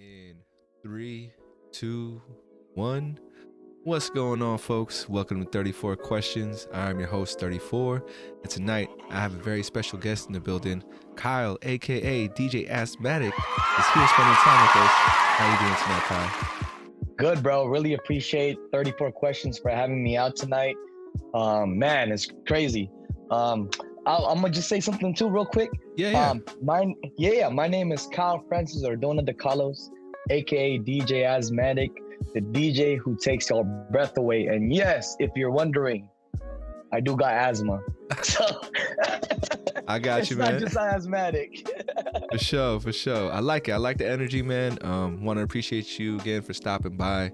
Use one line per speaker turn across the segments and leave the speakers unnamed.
In 3, 2, 1. What's going on, folks? Welcome to 34 Questions. I'm your host, 34. And tonight, I have a very special guest in the building. Kyle, a.k.a. DJ Asthmatc, is here spending time with us. How are you doing tonight, Kyle?
Good, bro. Really appreciate 34 Questions for having me out tonight. Man, it's crazy. I'm gonna just say something too real quick.
Yeah.
My name is Kyle Francis or Dacallos, a.k.a. DJ Asthmatc, the DJ who takes your breath away. And yes, if you're wondering, I do got asthma. So
I got you, man.
It's not just asthmatic.
For sure. I like it. I like the energy, man. Want to appreciate you again for stopping by.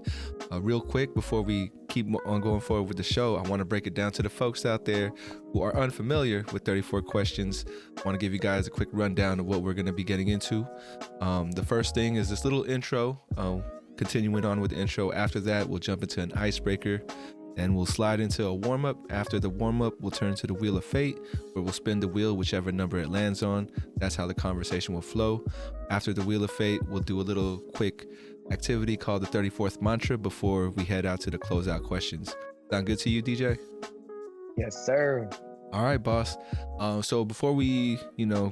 Real quick, before we keep on going forward with the show, I want to break it down to the folks out there who are unfamiliar with 34 Questions. I want to give you guys a quick rundown of what we're going to be getting into. The first thing is this little intro. Continuing on with the intro. After that, we'll jump into an icebreaker. Then we'll slide into a warm-up. After the warm-up, we'll turn to the Wheel of Fate, where we'll spin the wheel whichever number it lands on. That's how the conversation will flow. After the Wheel of Fate, we'll do a little quick activity called the 34th Mantra before we head out to the closeout questions. Sound good to you, DJ?
Yes, sir.
All right, boss. So before we,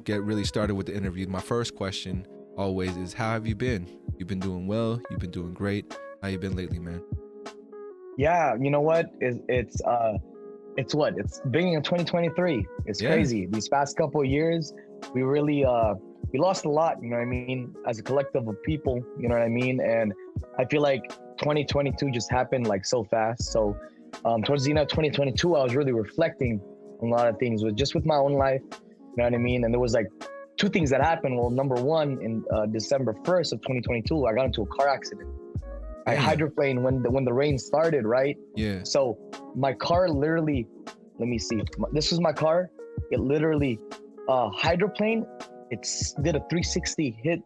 get really started with the interview, my first question always is, how have you been? You've been doing well. You've been doing great. How you been lately, man?
Yeah, you know what? It's beginning of 2023. It's crazy. These past couple of years, we really we lost a lot, you know what I mean, as a collective of people, you know what I mean? And I feel like 2022 just happened like so fast. So towards the end of 2022, I was really reflecting on a lot of things with my own life, you know what I mean? And there was like two things that happened. Well, number one, in December 1st of 2022, I got into a car accident. I hydroplaned when the rain started, right?
Yeah.
So my car literally, let me see. This was my car. It literally hydroplaned. It did a 360 hit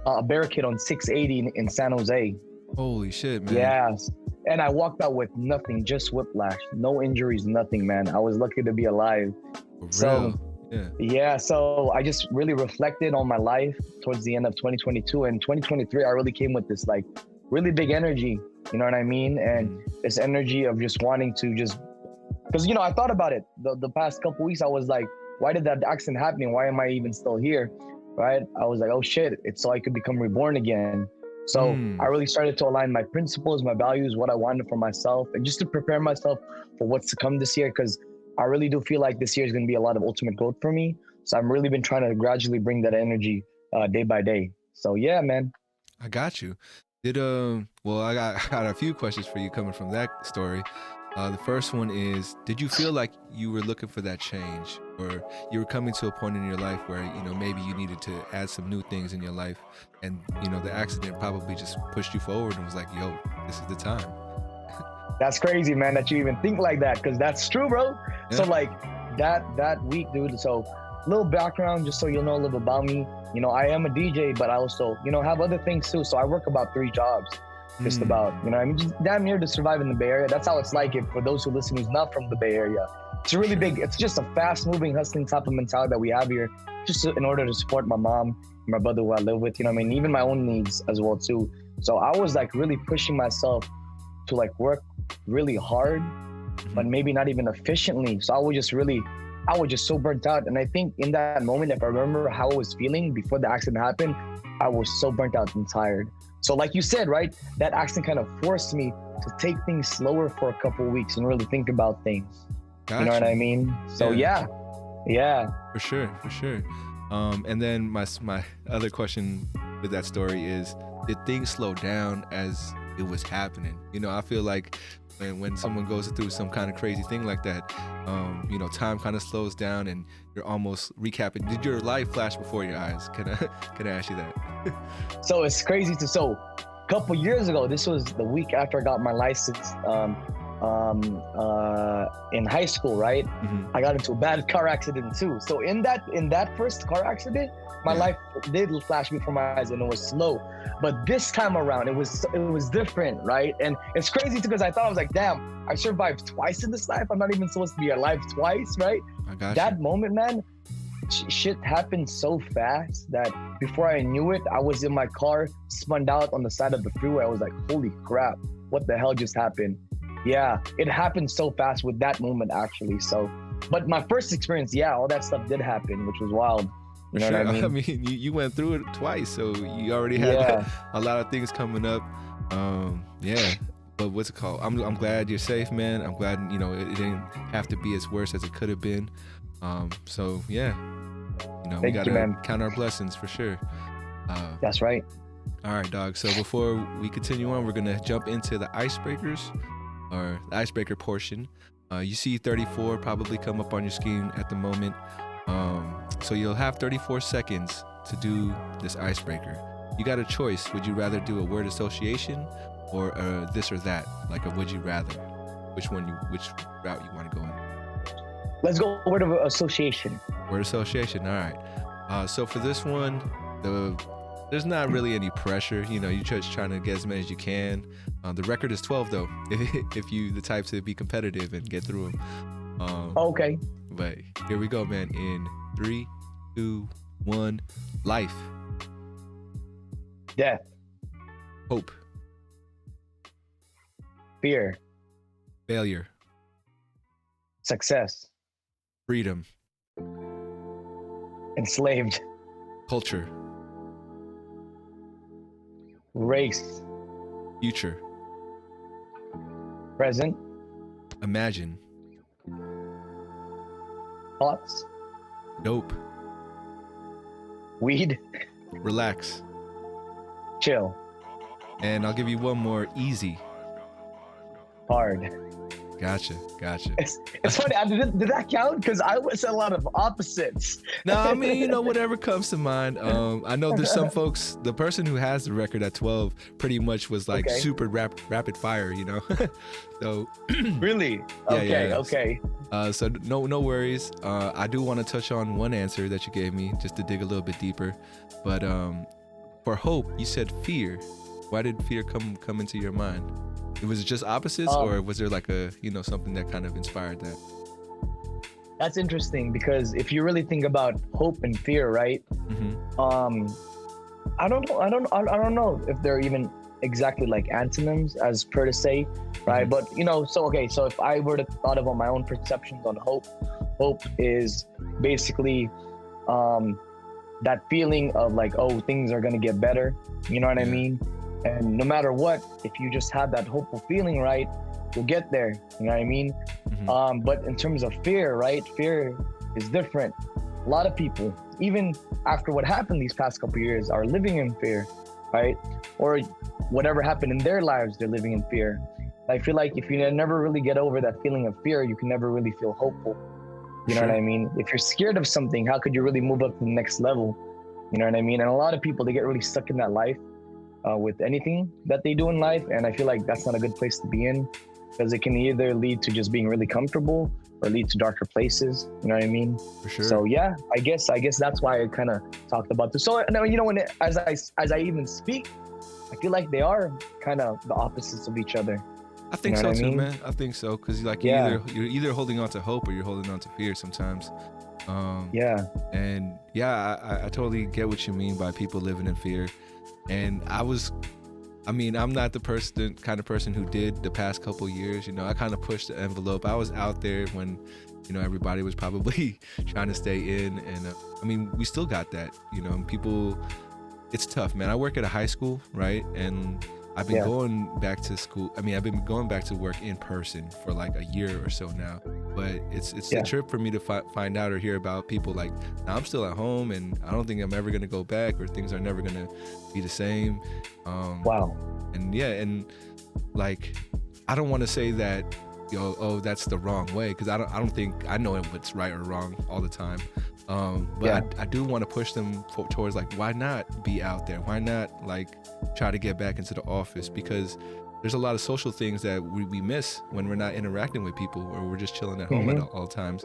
a barricade on 680 in San Jose.
Holy shit, man.
Yes. And I walked out with nothing, just whiplash, no injuries, nothing, man. I was lucky to be alive.
For real?
Yeah. So I just really reflected on my life towards the end of 2022 and 2023. I really came with this like really big energy, you know what I mean? And this energy of just wanting to because, I thought about it the past couple weeks. I was like, why did that accident happen? Why am I even still here, right? I was like, oh shit, it's so I could become reborn again. So I really started to align my principles, my values, what I wanted for myself, and just to prepare myself for what's to come this year, because I really do feel like this year is going to be a lot of ultimate growth for me. So I've really been trying to gradually bring that energy day by day. So yeah, man.
I got you. I got a few questions for you coming from that story. The first one is, did you feel like you were looking for that change, or you were coming to a point in your life where, maybe you needed to add some new things in your life, and, the accident probably just pushed you forward and was like, yo, this is the time?
That's crazy, man, that you even think like that, because that's true, bro. Yeah. So like that week, dude, so little background, just so you'll know a little bit about me. I am a DJ, but I also, have other things too. So I work about 3 jobs, just about, just damn near to survive in the Bay Area. That's how it's like it for those who listen who's not from the Bay Area. It's really big. It's just a fast moving, hustling type of mentality that we have here, just in order to support my mom, my brother who I live with, even my own needs as well too. So I was like really pushing myself to like work really hard, but maybe not even efficiently. So I was just so burnt out. And I think in that moment, if I remember how I was feeling before the accident happened, I was so burnt out and tired. So like you said, right, that accident kind of forced me to take things slower for a couple of weeks and really think about things. Gotcha. You know what I mean? So yeah.
For sure. And then my other question with that story is, did things slow down as it was happening? I feel like when someone goes through some kind of crazy thing like that, time kind of slows down and you're almost recapping. Did your life flash before your eyes? Can I ask you that?
So it's crazy so a couple years ago, this was the week after I got my license in high school, right? I got into a bad car accident too. So in that first car accident, my life did flash before my eyes and it was slow. But this time around, it was different, right? And it's crazy too, because I thought, I was like, damn, I survived twice in this life. I'm not even supposed to be alive twice, right?
I got
that
you.
moment, man, shit happened so fast that before I knew it, I was in my car, spun out on the side of the freeway. I was like, holy crap, what the hell just happened? Yeah, it happened so fast with that moment, actually. So, but my first experience, yeah, all that stuff did happen, which was wild. You know what I mean?
I mean, you went through it twice, so you already had a lot of things coming up. Yeah. But what's it called? I'm glad you're safe, man. I'm glad, you know, it didn't have to be as worse as it could have been. So yeah, you know, we gotta count our blessings for sure.
That's right.
All right, dog. So before we continue on, we're gonna jump into the icebreakers, or the icebreaker portion. You see 34 probably come up on your screen at the moment. So you'll have 34 seconds to do this icebreaker. You got a choice. Would you rather do a word association or this or that, like a would you rather? Which route you want to go in?
Let's go word of association.
Word association, all right. So for this one, there's not really any pressure. You know, you're just trying to get as many as you can. The record is 12 though, if you the type to be competitive and get through them.
Okay.
But here we go, man. In 3, 2, 1. Life.
Death.
Hope.
Fear.
Failure.
Success.
Freedom.
Enslaved.
Culture.
Race.
Future.
Present.
Imagine.
Thoughts.
Dope.
Weed.
Relax.
Chill.
And I'll give you one more. Easy.
Hard.
Gotcha.
It's funny. Did that count? Because I was a lot of opposites.
No, I mean, you know, whatever comes to mind. I know there's some folks. The person who has the record at 12 pretty much was like super rapid fire, you know. So.
Really? Okay.
So no worries. I do want to touch on one answer that you gave me just to dig a little bit deeper. But for hope, you said fear. Why did fear come into your mind? Was it just opposites, or was there like something that kind of inspired that?
That's interesting, because if you really think about hope and fear, right? Mm-hmm. I don't know if they're even exactly like antonyms as per to say, right? Mm-hmm. But so if I were to thought about my own perceptions on hope is basically that feeling of like, oh, things are gonna get better. You know what I mean? And no matter what, if you just have that hopeful feeling, right, you'll get there. You know what I mean? Mm-hmm. But in terms of fear, right, fear is different. A lot of people, even after what happened these past couple of years, are living in fear, right? Or whatever happened in their lives, they're living in fear. I feel like if you never really get over that feeling of fear, you can never really feel hopeful. You know what I mean? If you're scared of something, how could you really move up to the next level? You know what I mean? And a lot of people, they get really stuck in that life. With anything that they do in life, and I feel like that's not a good place to be in, because it can either lead to just being really comfortable or lead to darker places. You know what I mean?
For sure.
So yeah, I guess that's why I kind of talked about this. So as I even speak, I feel like they are kind of the opposites of each other.
I think so too, man. I think so, because like you're either holding on to hope or you're holding on to fear sometimes. And I totally get what you mean by people living in fear. And I'm not the kind of person who did the past couple years. You know, I kind of pushed the envelope. I was out there when, everybody was probably trying to stay in. And we still got that, people, it's tough, man. I work at a high school, right? And I've been going back to school. I've been going back to work in person for like a year or so now. But it's a trip for me to find out or hear about people like, now I'm still at home and I don't think I'm ever going to go back, or things are never going to be the same.
Wow.
And like, I don't want to say that, that's the wrong way, because I don't think I know what's right or wrong all the time. But I do want to push them towards like, why not be out there? Why not like try to get back into the office? Because there's a lot of social things that we miss when we're not interacting with people, or we're just chilling at home at all times.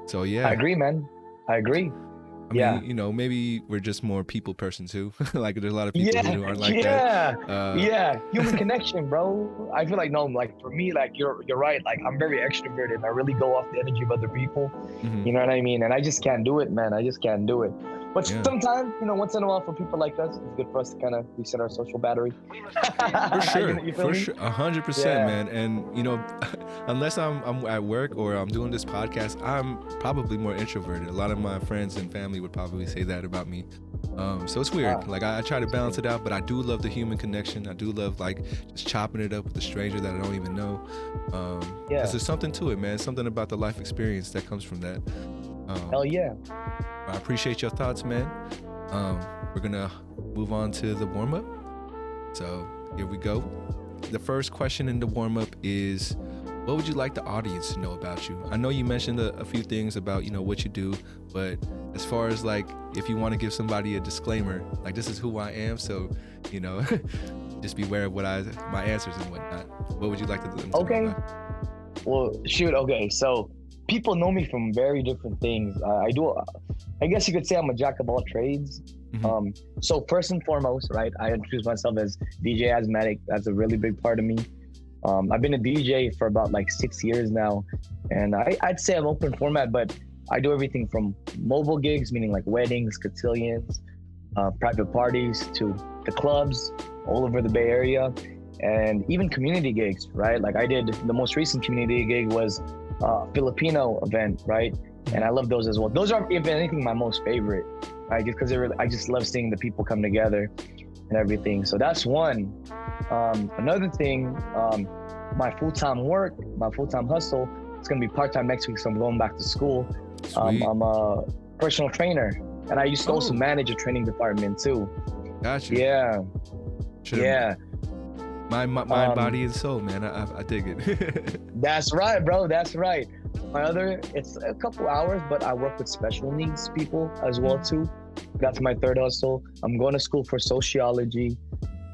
So yeah.
I agree, man. I agree.
I mean, you know, maybe we're just more people person too. Like there's a lot of people who aren't like
that. Human connection, bro. I feel like no, like for me, like you're right. Like I'm very extroverted. I really go off the energy of other people.
Mm-hmm.
You know what I mean? And I just can't do it, man. I just can't do it. But sometimes, you know, once in a while for people like us, it's good for us to kind of reset our social battery.
For sure,
you feel me?
100%, man. And you know, unless I'm at work or I'm doing this podcast, I'm probably more introverted. A lot of my friends and family would probably say that about me. So it's weird. Like I try to balance it out, but I do love the human connection. I do love like just chopping it up with a stranger that I don't even know. Because there's something to it, man. Something about the life experience that comes from that.
Hell yeah.
I appreciate your thoughts, man. We're gonna move on to the warm-up. So here we go. The first question in the warm-up is, what would you like the audience to know about you? I know you mentioned a few things about, you know, what you do, but as far as like, if you want to give somebody a disclaimer, like this is who I am, so, you know, just be aware of my answers and whatnot. What would you like them to know about?
Well, shoot. Okay. So people know me from very different things. I guess you could say I'm a jack of all trades. Mm-hmm. So first and foremost, right, I introduce myself as DJ Asthmatc. That's a really big part of me. I've been a DJ for about like 6 years now, and I'd say I'm open format, but I do everything from mobile gigs, meaning like weddings, cotillions, private parties, to the clubs all over the Bay Area, and even community gigs, right? Like I did, the most recent community gig was a Filipino event, right? And I love those as well. Those are, if anything, my most favorite, right? Just because I just love seeing the people come together and everything. So that's one. Another thing, my full-time work, my full-time hustle, it's gonna be part-time next week, so I'm going back to school. I'm a personal trainer, and I used to also manage a training department too.
Gotcha.
Yeah. Yeah.
Mind, body, and soul, man. I dig it.
That's right, bro. That's right. It's a couple hours, but I work with special needs people as well too. That's my third hustle. I'm going to school for sociology.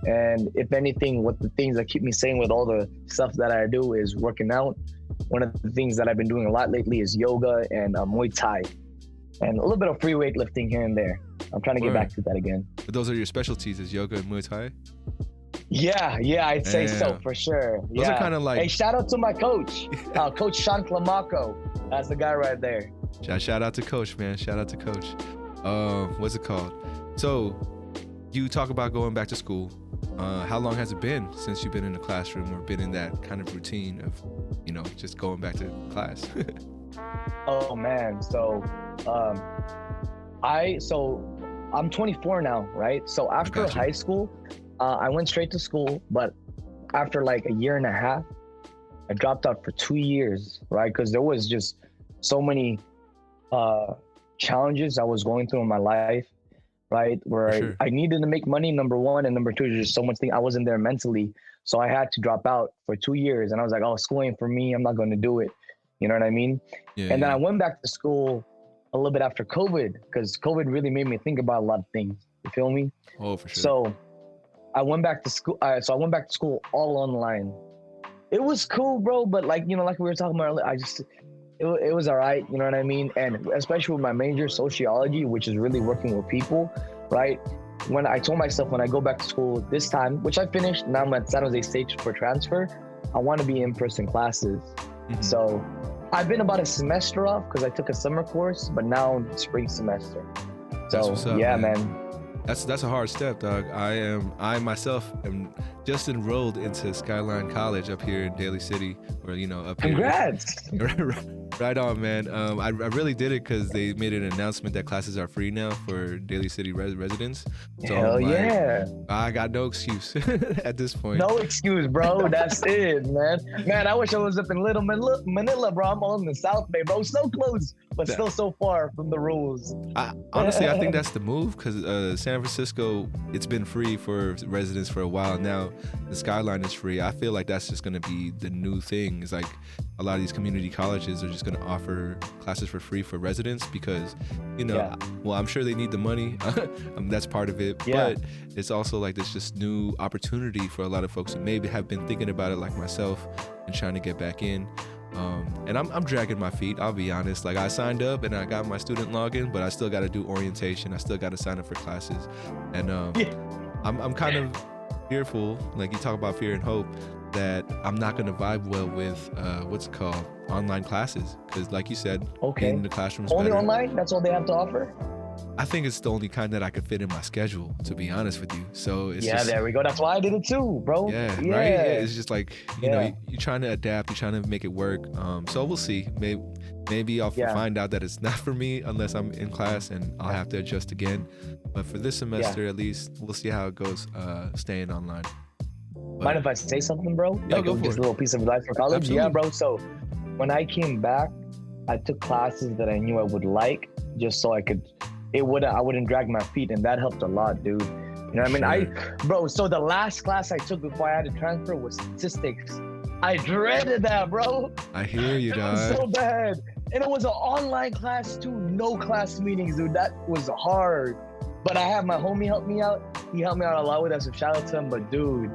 And if anything, what the things that keep me sane with all the stuff that I do is working out. One of the things that I've been doing a lot lately is yoga and Muay Thai, and a little bit of free weightlifting here and there. I'm trying to get back to that again.
But those are your specialties, is yoga and Muay Thai?
Yeah, I'd say so for sure.
Those are kind of like...
Hey, shout out to my coach, Coach Sean Clamaco. That's the guy right there.
Shout out to Coach, man. Shout out to Coach. What's it called? So, you talk about going back to school. How long has it been since you've been in the classroom or been in that kind of routine of, you know, just going back to class?
Oh man, so I'm 24 now, right? So after high school, I went straight to school, but after like a year and a half, I dropped out for 2 years, right? Because there was just so many challenges I was going through in my life, right? Where I needed to make money, number one, and number two, there's just so much thing I wasn't there mentally. So I had to drop out for 2 years, and I was like, oh, school ain't for me. I'm not going to do it. You know what I mean? Then I went back to school a little bit after COVID, because COVID really made me think about a lot of things. You feel me?
Oh, for sure.
So I went back to school. So I went back to school all online. It was cool, bro. But like, you know, like we were talking about earlier, it was all right. You know what I mean? And especially with my major, sociology, which is really working with people, right? When I told myself when I go back to school this time, which I finished, now I'm at San Jose State for transfer, I want to be in-person classes. Mm-hmm. So I've been about a semester off because I took a summer course, but now spring semester. So man.
That's a hard step, dog. I myself am just enrolled into Skyline College up here in Daly City, or up here.
Congrats!
Right on, man. I really did it because they made an announcement that classes are free now for Daly City residents. So
hell yeah!
I got no excuse at this point.
No excuse, bro. That's it, man. Man, I wish I was up in Little Manila, bro. I'm all in the South Bay, bro. So close, but still so far from the rules.
Honestly, I think that's the move because San Francisco, it's been free for residents for a while now. The Skyline is free. I feel like that's just going to be the new thing. It's like a lot of these community colleges are just going to offer classes for free for residents because, well, I'm sure they need the money. That's part of it.
Yeah.
But it's also like this just new opportunity for a lot of folks who maybe have been thinking about it like myself and trying to get back in. And I'm dragging my feet, I'll be honest. Like, I signed up and I got my student login, but I still got to do orientation. I still got to sign up for classes. And I'm kind of fearful, like you talk about fear and hope, that I'm not going to vibe well with what's it called, online classes. Because like you said, being in the classroom's
only
better.
Online? That's all they have to offer?
I think it's the only kind that I could fit in my schedule, to be honest with you. So it's just,
there we go. That's why I did it too, bro.
Yeah, right. Yeah, it's just like, you know, you're trying to adapt, you're trying to make it work. So we'll see. Maybe I'll find out that it's not for me unless I'm in class, and I'll have to adjust again. But for this semester, at least, we'll see how it goes. Staying online.
Mind if I say something, bro?
Yeah, go for
just
it.
a little piece of advice for college.
Absolutely.
Yeah, bro. So when I came back, I took classes that I knew I would like, just so I wouldn't drag my feet, and that helped a lot, dude. You know what I mean? So the last class I took before I had to transfer was statistics. I dreaded that, bro.
I hear you, dog.
It was so bad. And it was an online class too, no class meetings, dude. That was hard. But I had my homie help me out. He helped me out a lot with that, so shout out to him. But dude,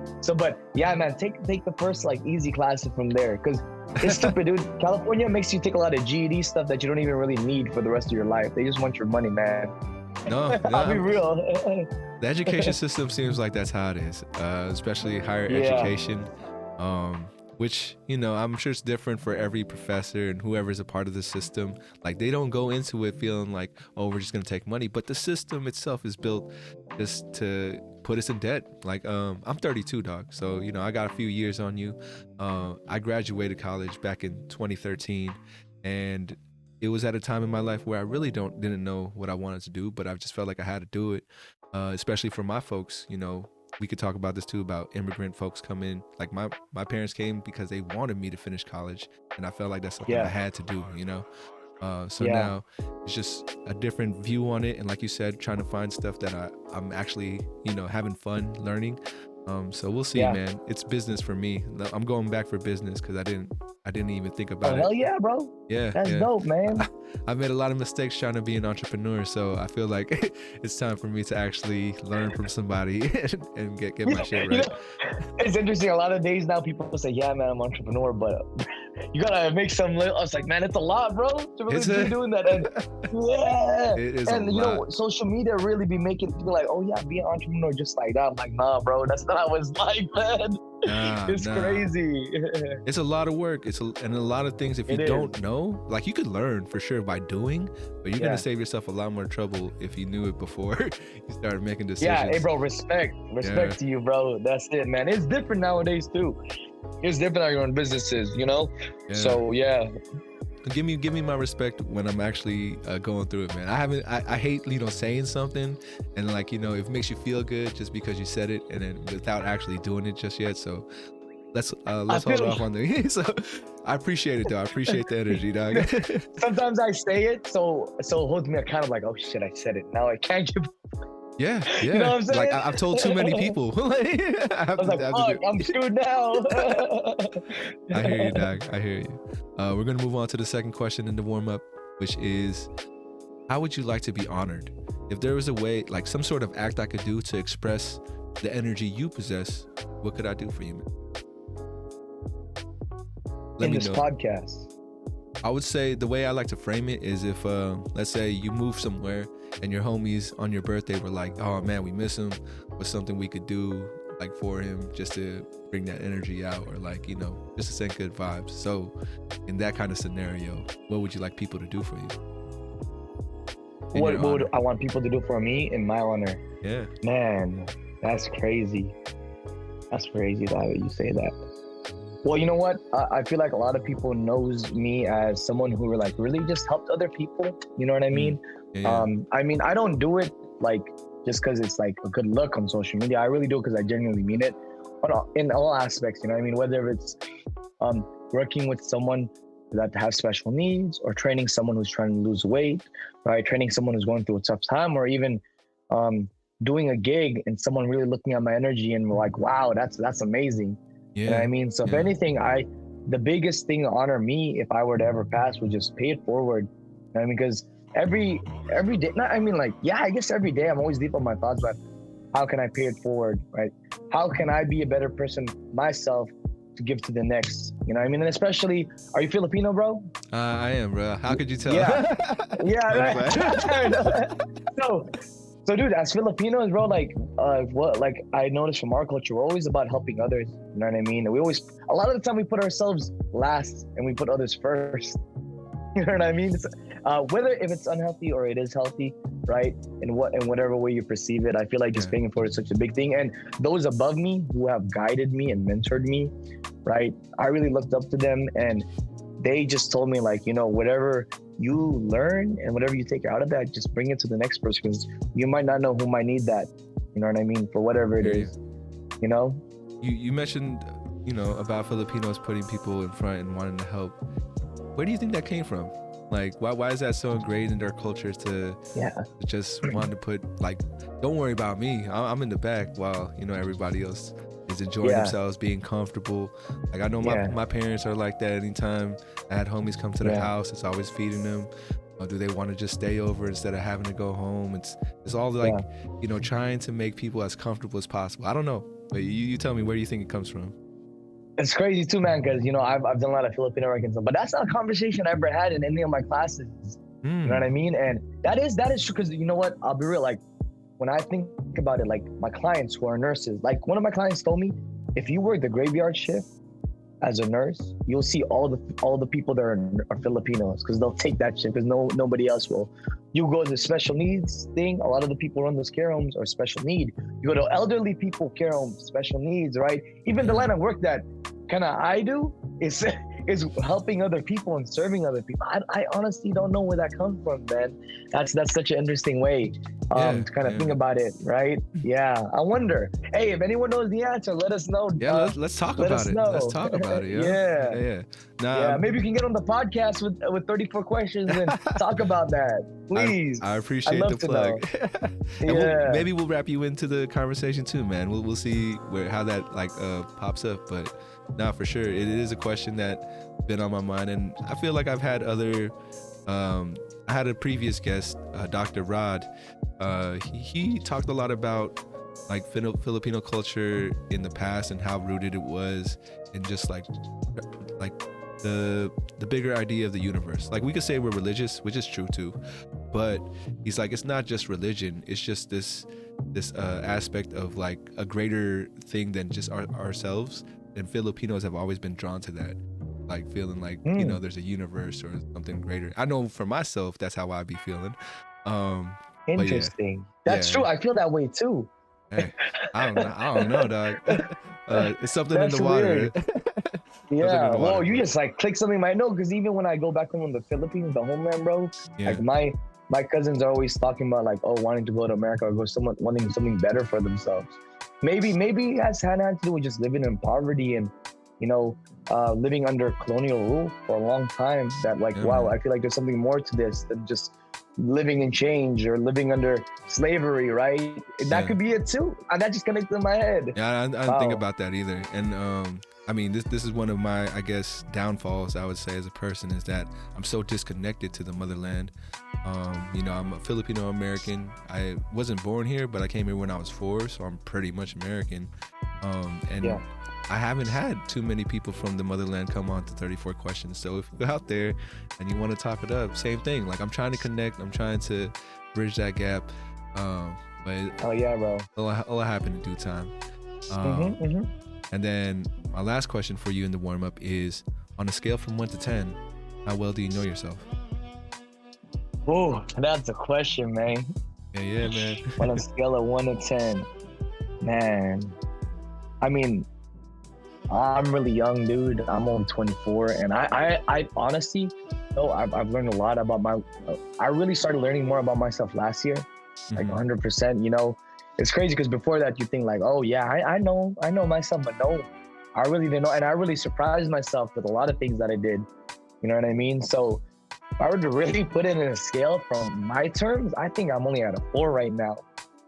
yeah, man, take the first like easy classes from there, because it's stupid, dude. California makes you take a lot of GED stuff that you don't even really need for the rest of your life. They just want your money, man.
No,
I'll be real.
The education system seems like that's how it is, especially higher education. Which, you know, I'm sure it's different for every professor and whoever's a part of the system. Like, they don't go into it feeling like, oh, we're just going to take money. But the system itself is built just to put us in debt. Like, I'm 32, dog. So, you know, I got a few years on you. I graduated college back in 2013. And it was at a time in my life where I really didn't know what I wanted to do. But I just felt like I had to do it, especially for my folks, you know. We could talk about this too, about immigrant folks come in. Like my parents came because they wanted me to finish college, and I felt like that's something I had to do, you know? Now it's just a different view on it. And like you said, trying to find stuff that I'm actually, you know, having fun learning. So we'll see, man. It's business for me. I'm going back for business because I didn't even think about it.
Hell yeah, bro.
Yeah.
That's dope, man.
I've made a lot of mistakes trying to be an entrepreneur, so I feel like it's time for me to actually learn from somebody and get my shit right.
You know, it's interesting. A lot of days now, people say, "Yeah, man, I'm an entrepreneur," but you gotta make some. I was like, man, it's a lot, bro, to really be doing that. And
it is
and
a
you
lot.
know, social media really be making people like, "Oh yeah, be an entrepreneur just like that." I'm like, nah, bro, that's not how it's like, man. It's crazy.
It's a lot of work. And a lot of things, if you don't know, like, you could learn for sure by doing, but you're gonna save yourself a lot more trouble if you knew it before you started making decisions.
Yeah, hey, bro, respect to you, bro. That's it, man. It's different nowadays too. It's different how you run businesses, you know. So
give me my respect when I'm actually going through it, man. I hate, you know, saying something and, like, you know, it makes you feel good just because you said it, and then without actually doing it just yet. So let's hold off on the so I appreciate it though. I appreciate the energy, dog.
Sometimes I say it, so it holds me kind of like, oh shit, I said it. Now I can't give.
Yeah.
You know what I'm saying?
Like, I've told too many people.
I was like, fuck, I'm screwed now.
I hear you, dog. I hear you. We're gonna move on to the second question in the warm up, which is, how would you like to be honored? If there was a way, like some sort of act I could do to express the energy you possess, what could I do for you, man?
Let me know. Podcast.
I would say the way I like to frame it is if, let's say you move somewhere and your homies on your birthday were like, oh man, we miss him. What's something we could do like for him just to bring that energy out, or like, you know, just to send good vibes. So in that kind of scenario, what would you like people to do for you?
What would I want people to do for me in my honor?
Yeah.
Man, that's crazy. That's crazy that you say that. Well, you know what? I feel like a lot of people knows me as someone who like really just helped other people. You know what I mean?
Yeah.
I mean, I don't do it like just because it's like a good look on social media. I really do it because I genuinely mean it. But in all aspects, you know what I mean? Whether it's working with someone that has special needs, or training someone who's trying to lose weight, right? Training someone who's going through a tough time, or even doing a gig and someone really looking at my energy and like, wow, that's amazing.
Yeah.
You know what I mean? So if anything, the biggest thing to honor me if I were to ever pass would just pay it forward. You know what I mean? Because every day, I guess every day I'm always deep on my thoughts, but how can I pay it forward, right? How can I be a better person myself to give to the next. You know what I mean? And especially, are you Filipino, bro?
I am, bro. How could you tell?
Yeah, yeah, right. So, dude, as Filipinos, bro, like I noticed from our culture, we're always about helping others. You know what I mean? And we always, a lot of the time, we put ourselves last and we put others first. You know what I mean? Whether if it's unhealthy or it is healthy, right? In whatever way you perceive it, I feel like just paying it forward is such a big thing. And those above me who have guided me and mentored me, right? I really looked up to them, and they just told me, like, you know, whatever you learn and whatever you take out of that, just bring it to the next person, because you might not know who might need that. You know what I mean? For whatever it is, you know?
You mentioned, you know, about Filipinos putting people in front and wanting to help. Where do you think that came from? Like, why is that so ingrained in their culture to just want to put, like, don't worry about me, I'm in the back while, you know, everybody else is enjoying themselves, being comfortable. Like, I know my parents are like that. Anytime I had homies come to the house, it's always feeding them. Or do they want to just stay over instead of having to go home? It's all like, you know, trying to make people as comfortable as possible. I don't know, but you tell me, where do you think it comes from?
It's crazy too, man, because, you know, I've done a lot of Filipino Americans, but that's not a conversation I ever had in any of my classes. You know what I mean? And that is true, because, you know what, I'll be real, like, when I think about it, like, my clients who are nurses, like, one of my clients told me, if you work the graveyard shift as a nurse, you'll see all the people that are Filipinos, because they'll take that shift, because nobody else will. You go to the special needs thing, a lot of the people run those care homes are special need. You go to elderly people care homes, special needs, right? Even the line of work that kind of I do is helping other people and serving other people. I honestly don't know where that comes from, man. That's such an interesting way to kind of think about it, right? Yeah, I wonder. Hey, if anyone knows the answer, let us know.
Yeah, let's talk about it. Let's talk about it. Yeah.
Nah, maybe you can get on the podcast with 34 questions and talk about that, please.
I appreciate the plug. And maybe we'll wrap you into the conversation too, man. We'll see how that pops up, but. No, for sure. It is a question that's been on my mind, and I feel like I've had other. I had a previous guest, Dr. Rod. He talked a lot about like Filipino culture in the past and how rooted it was, and just like the bigger idea of the universe. Like, we could say we're religious, which is true too, but he's like, it's not just religion. It's just this aspect of like a greater thing than just ourselves. And Filipinos have always been drawn to that, like feeling like, you know, there's a universe or something greater. I know for myself, that's how I be feeling.
Interesting. That's true. I feel that way too.
Hey, I don't know, dog. It's something in the water.
Yeah. Well, you just like click something I know, because even when I go back home in the Philippines, the homeland, bro, like my cousins are always talking about like, wanting to go to America or wanting something better for themselves. Maybe it has had to do with just living in poverty and, you know, living under colonial rule for a long time. That like, wow, I feel like there's something more to this than just living in change or living under slavery, right? That could be it too. And that just connected in my head.
Yeah, I didn't think about that either. And I mean, this is one of my, I guess, downfalls, I would say, as a person, is that I'm so disconnected to the motherland. You know, I'm a Filipino American. I wasn't born here, but I came here when I was 4, so I'm pretty much American. I haven't had too many people from the motherland come on to 34 Questions. So if you're out there and you want to talk it up, same thing. Like, I'm trying to connect. I'm trying to bridge that gap. But
bro.
It'll happen in due time. And then my last question for you in the warm-up is, on a scale from 1 to 10, how well do you know yourself?
Oh, that's a question, man.
Yeah, man.
On a scale of 1 to 10, man. I mean, I'm really young, dude. I'm only 24, and I honestly, I've learned a lot about I really started learning more about myself last year, like 100%. You know, it's crazy because before that you think like, oh yeah, I know myself, but no, I really didn't know, and I really surprised myself with a lot of things that I did. You know what I mean? So if I were to really put it in a scale from my terms, I think I'm only at a 4 right now.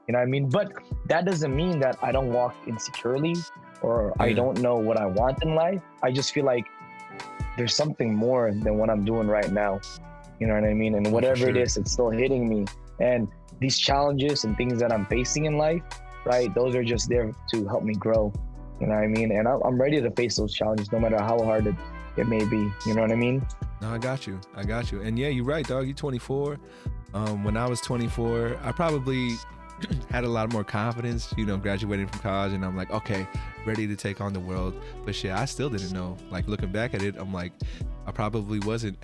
You know what I mean? But that doesn't mean that I don't walk insecurely or I don't know what I want in life. I just feel like there's something more than what I'm doing right now. You know what I mean? And whatever it is, it's still hitting me. And these challenges and things that I'm facing in life, right? Those are just there to help me grow. You know what I mean? And I'm ready to face those challenges, no matter how hard it may be. You know what I mean?
No, I got you. And yeah, you're right, dog. You're 24. When I was 24, I probably had a lot more confidence, graduating from college, and I'm like, okay, ready to take on the world. But shit, I still didn't know. Like, looking back at it, I'm like, I probably wasn't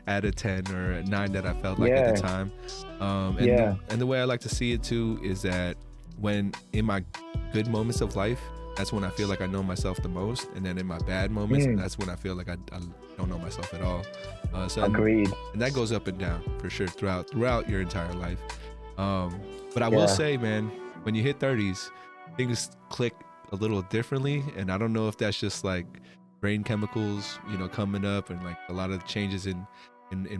at a 10 or a 9 that I felt like at the time. And the way I like to see it too is that when in my good moments of life, that's when I feel like I know myself the most. And then in my bad moments, that's when I feel like I don't know myself at all.
Agreed.
And that goes up and down for sure throughout your entire life. But I will say, man, when you hit 30s, things click a little differently. And I don't know if that's just like brain chemicals, coming up, and like a lot of changes in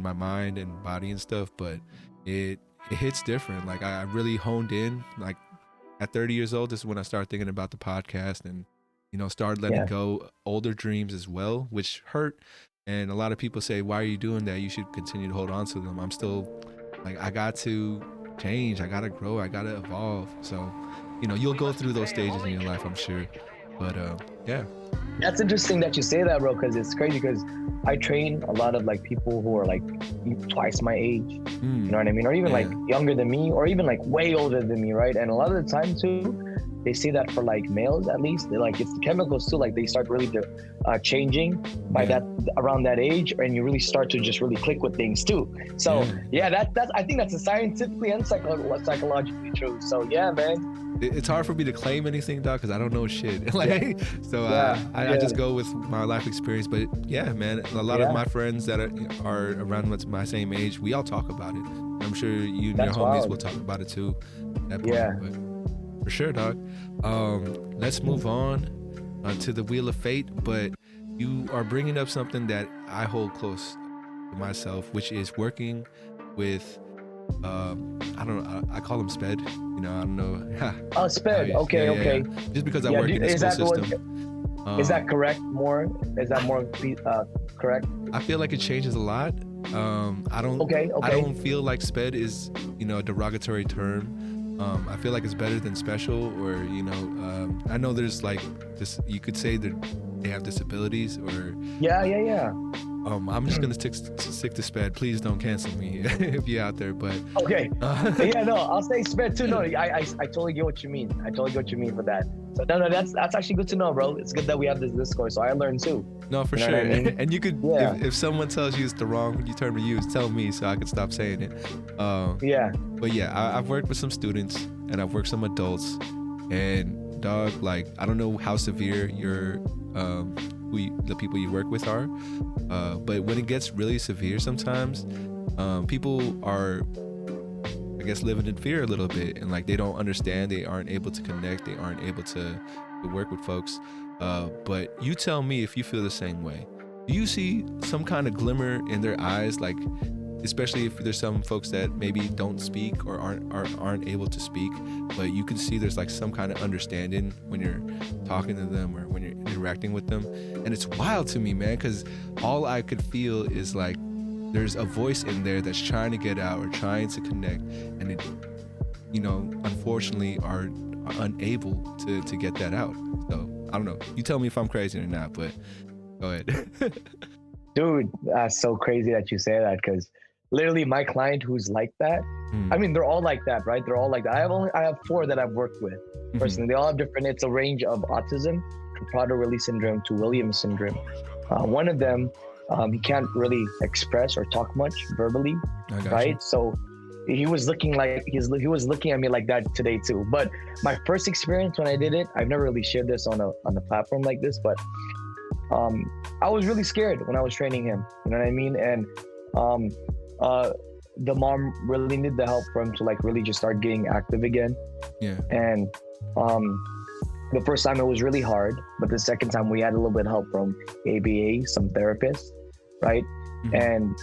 my mind and body and stuff. But it hits different. Like I really honed in, like, at 30 years old, this is when I started thinking about the podcast and, started letting go older dreams as well, which hurt. And a lot of people say, why are you doing that? You should continue to hold on to them. I'm still like, I got to change. I got to grow. I got to evolve. So, you'll go through those stages in your life, I'm sure. But yeah.
That's interesting that you say that, bro, because it's crazy because I train a lot of like people who are like twice my age, you know what I mean? Or even like younger than me, or even like way older than me, right? And a lot of the time too, they say that for like males at least, they're like, it's the chemicals too, like they start really changing by that around that age, and you really start to just really click with things too. So that's I think that's a scientifically and psychologically true. So yeah, man.
It's hard for me to claim anything, dog, because I don't know shit. I just go with my life experience. But yeah, man, a lot of my friends that are around my same age, we all talk about it. I'm sure you and your homies will talk about it too. At that point. But for sure, dog. Let's move on to the Wheel of Fate. But you are bringing up something that I hold close to myself, which is working with I don't know, I call him SPED, I don't know.
Oh, SPED. Okay.
Just because I work in the school system.
Is that correct? Is that more correct?
I feel like it changes a lot. I don't feel like SPED is, a derogatory term. I feel like it's better than special, or, I know there's like this, you could say that they have disabilities, or I'm just gonna stick to SPED. Please don't cancel me if you're out there. But
I'll say SPED too. No, I totally get what you mean. I totally get what you mean for that. So no, that's actually good to know, bro. It's good that we have this Discord, so I learned too.
No, for sure. I mean? And you could, if someone tells you it's the wrong term to use, tell me so I can stop saying it. But yeah, I've worked with some students and I've worked with some adults, and dog, like, I don't know how severe your the people you work with are, but when it gets really severe, sometimes people are, I guess, living in fear a little bit, and like they don't understand, they aren't able to connect, they aren't able to work with folks. But you tell me if you feel the same way. Do you see some kind of glimmer in their eyes, like, especially if there's some folks that maybe don't speak or aren't able to speak, but you can see there's like some kind of understanding when you're talking to them or when you're interacting with them? And it's wild to me, man, because all I could feel is like there's a voice in there that's trying to get out or trying to connect, and it, unfortunately are unable to get that out. So I don't know. You tell me if I'm crazy or not, but go ahead.
Dude, that's so crazy that you say that, because literally my client who's like that, I mean, they're all like that, right? They're all like that. I have 4 that I've worked with personally. They all have different, it's a range of autism, from Prader-Willi syndrome to Williams syndrome. One of them, he can't really express or talk much verbally, right? So he was looking like, he was looking at me like that today too. But my first experience when I did it, I've never really shared this on a platform like this, but I was really scared when I was training him, you know what I mean? And the mom really needed the help for him to like really just start getting active again. And the first time it was really hard, but the second time we had a little bit of help from a.k.a. some therapists, right? And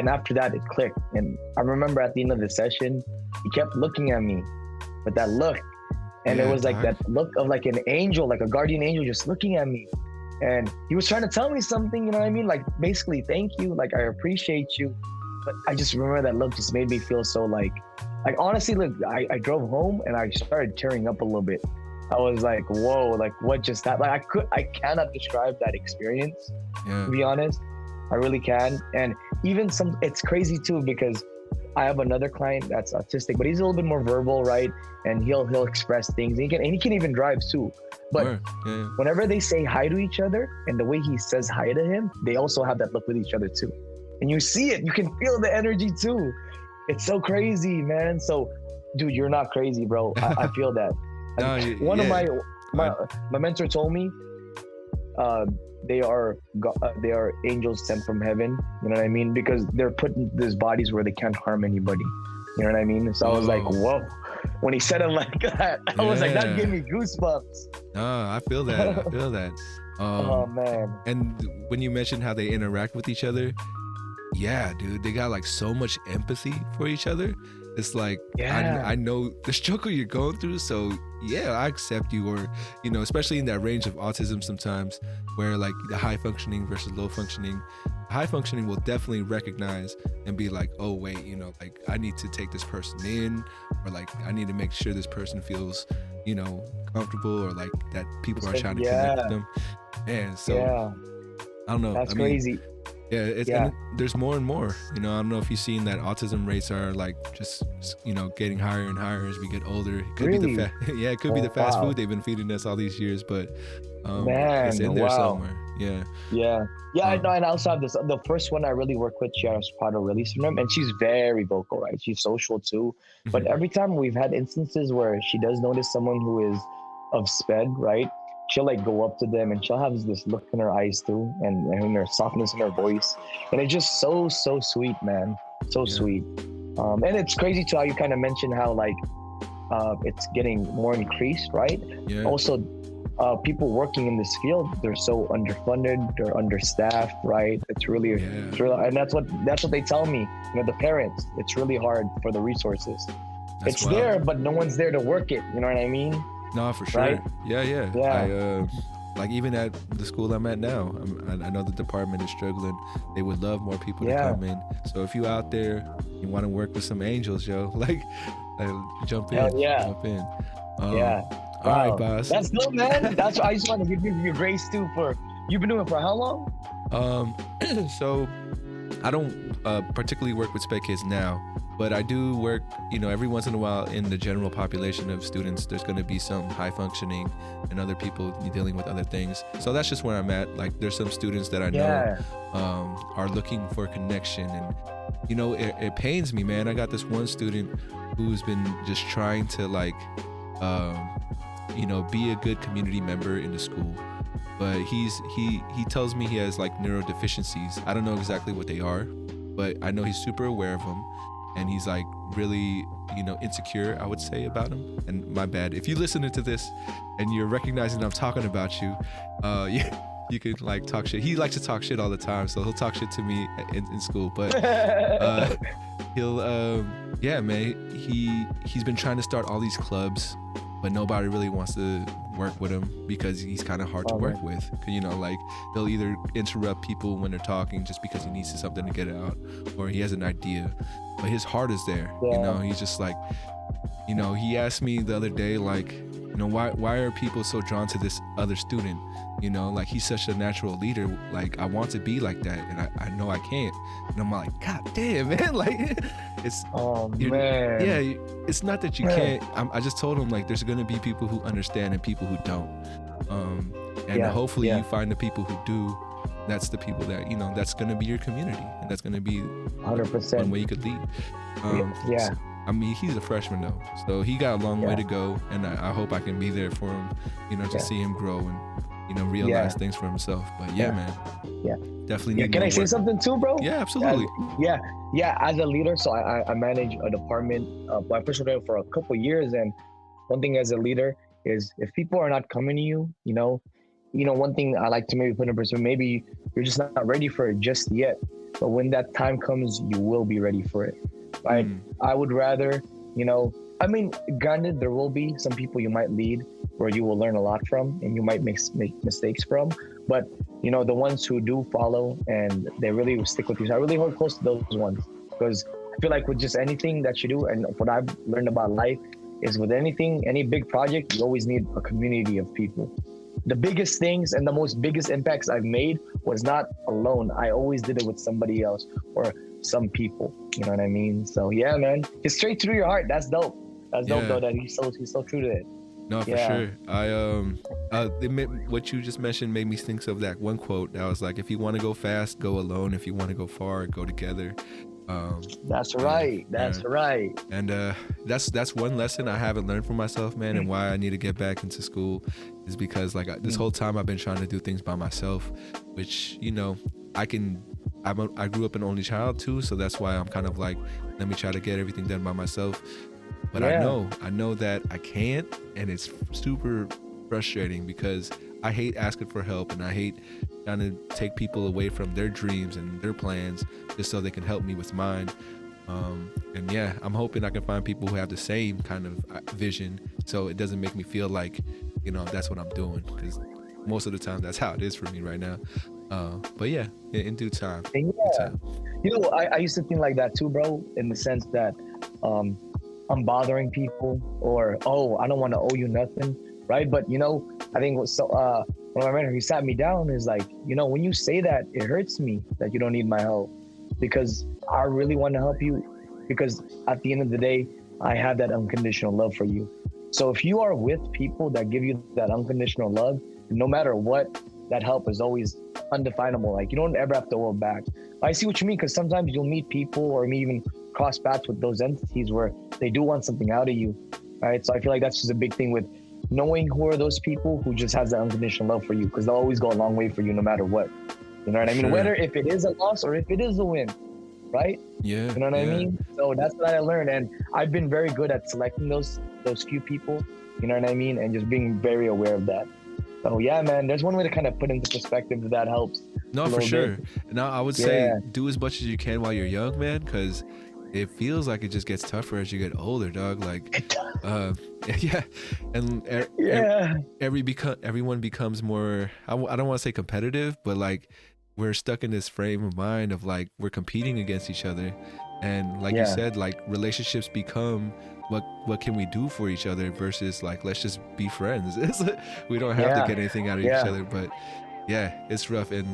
after that it clicked. And I remember at the end of the session, he kept looking at me with that look, and it was like that look of like an angel, like a guardian angel, just looking at me. And he was trying to tell me something, you know what I mean? Like, basically, thank you, like, I appreciate you. But I just remember that look just made me feel so like honestly, look, I drove home and I started tearing up a little bit. I was like, whoa, like what just happened? Like I cannot describe that experience, to be honest. I really can. And even it's crazy too, because I have another client that's autistic, but he's a little bit more verbal, right? And he'll express things. And he can even drive too. But whenever they say hi to each other, and the way he says hi to him, they also have that look with each other too. And you see it, you can feel the energy too. It's so crazy, man. So, dude, you're not crazy, bro. I feel that. One of my mentor told me, they are angels sent from heaven. You know what I mean? Because they're put in these bodies where they can't harm anybody. You know what I mean? So I was like, whoa. When he said it like that, I was like, that gave me goosebumps.
I feel that.
Oh man.
And when you mentioned how they interact with each other, yeah, dude, they got like so much empathy for each other. It's like, I know the struggle you're going through, so yeah, I accept you. Or, you know, especially in that range of autism sometimes, where like the high functioning versus low functioning, high functioning will definitely recognize and be like, oh wait, you know, like I need to take this person in, or like I need to make sure this person feels, you know, comfortable, or like that people are trying to connect with them. And so I don't know.
That's crazy.
And there's more and more, you know. I don't know if you've seen that autism rates are like just, you know, getting higher and higher as we get older. It could be the fast food they've been feeding us all these years, but it's in there somewhere.
I know. And I also have this, the first one I really work with, she has Prader release syndrome, and she's very vocal, right? She's social too. But every time we've had instances where she does notice someone who is of SPED, right? She'll like go up to them, and she'll have this look in her eyes too, and her softness in her voice, and it's just so sweet, man. So sweet. And it's crazy too how you kind of mentioned how like it's getting more increased, right? Also, people working in this field, they're so underfunded, they're understaffed, right? It's really, and that's what they tell me, you know, the parents. It's really hard for the resources. It's wild. There, but no one's there to work it. You know what I mean?
No, for sure. Right? Yeah. I like even at the school I'm at now, I know the department is struggling. They would love more people to come in. So if you out there, you want to work with some angels, yo, like jump in. Jump in.
Wow.
All right, boss.
That's good, man. That's why I just want to give you your grace too. You've been doing it for how long?
So I don't particularly work with SPED kids now, but I do work, you know, every once in a while in the general population of students. There's going to be some high functioning and other people dealing with other things. So that's just where I'm at. Like there's some students that I know are looking for connection, and you know, it pains me, man. I got this one student who's been just trying to like, you know, be a good community member in the school. But he tells me he has like neurodeficiencies. I don't know exactly what they are, but I know he's super aware of them, and he's like really, you know, insecure, I would say, about him. And my bad if you listen to this and you're recognizing I'm talking about you, you could like talk shit. He likes to talk shit all the time, so he'll talk shit to me in school. But he'll man, he's been trying to start all these clubs, but nobody really wants to work with him because he's kind of hard to work with. You know, like he'll either interrupt people when they're talking just because he needs something to get out, or he has an idea, but his heart is there. You know, he's just like, you know, he asked me the other day, like, you know, why are people so drawn to this other student? You know, like he's such a natural leader. Like I want to be like that, and I know I can't. And I'm like, God damn, man! Like it's man. It's not that you can't. I just told him like there's gonna be people who understand and people who don't. And hopefully you find the people who do. That's the people that, you know, that's gonna be your community, and that's gonna be
100%
one way you could lead. So, I mean, he's a freshman though, so he got a long way to go, and I hope I can be there for him, you know, to see him grow and, you know, realize things for himself. But man, definitely need
Can I say something too, bro?
Yeah, absolutely.
As a leader, so I manage a department. I personally for a couple years, and one thing as a leader is if people are not coming to you, you know, one thing I like to maybe put in perspective, maybe you're just not ready for it just yet, but when that time comes, you will be ready for it. Right? I would rather, you know, I mean, granted, there will be some people you might lead where you will learn a lot from and you might make mistakes from, but you know, the ones who do follow and they really stick with you, so I really hold close to those ones, because I feel like with just anything that you do, and what I've learned about life is with anything, any big project, you always need a community of people. The biggest things and the biggest impacts I've made was not alone. I always did it with somebody else or some people. You know what I mean? So yeah, man, it's straight through your heart. That's dope. That's dope though. That he's so true to it.
No, for sure. What you just mentioned made me think of that one quote that was like, if you want to go fast, go alone. If you want to go far, go together.
That's right. That's right.
And that's one lesson I haven't learned for myself, man, and why I need to get back into school is because like this whole time I've been trying to do things by myself, which, you know, I grew up an only child too, so that's why I'm kind of like, let me try to get everything done by myself. But I know that I can't, and it's super frustrating because I hate asking for help, and I hate trying to take people away from their dreams and their plans just so they can help me with mine. And yeah, I'm hoping I can find people who have the same kind of vision, so it doesn't make me feel like, you know, that's what I'm doing, because most of the time that's how it is for me right now. But yeah, in due time.
Yeah. You know, I used to think like that too, bro, in the sense that I'm bothering people, or, oh, I don't want to owe you nothing, right? But, you know, I think one of my mentors, he sat me down, is like, you know, when you say that, it hurts me that you don't need my help, because I really want to help you, because at the end of the day, I have that unconditional love for you. So if you are with people that give you that unconditional love, no matter what, that help is always undefinable. Like, you don't ever have to hold back. I see what you mean, because sometimes you'll meet people or maybe even cross paths with those entities where they do want something out of you, right? So I feel like that's just a big thing with knowing who are those people who just has that unconditional love for you, because they'll always go a long way for you no matter what. You know what I mean? Whether if it is a loss or if it is a win, right?
Yeah.
You know what I mean? So that's what I learned, and I've been very good at selecting those few people. You know what I mean? And just being very aware of that. So yeah, man, there's one way to kind of put into perspective that helps.
No, for sure. Now I would say do as much as you can while you're young, man, because it feels like it just gets tougher as you get older, dog. Like, and everyone becomes more. I don't want to say competitive, but like we're stuck in this frame of mind of like we're competing against each other, and like you said, like relationships become what can we do for each other versus like let's just be friends. We don't have to get anything out of each other, but yeah, it's rough. And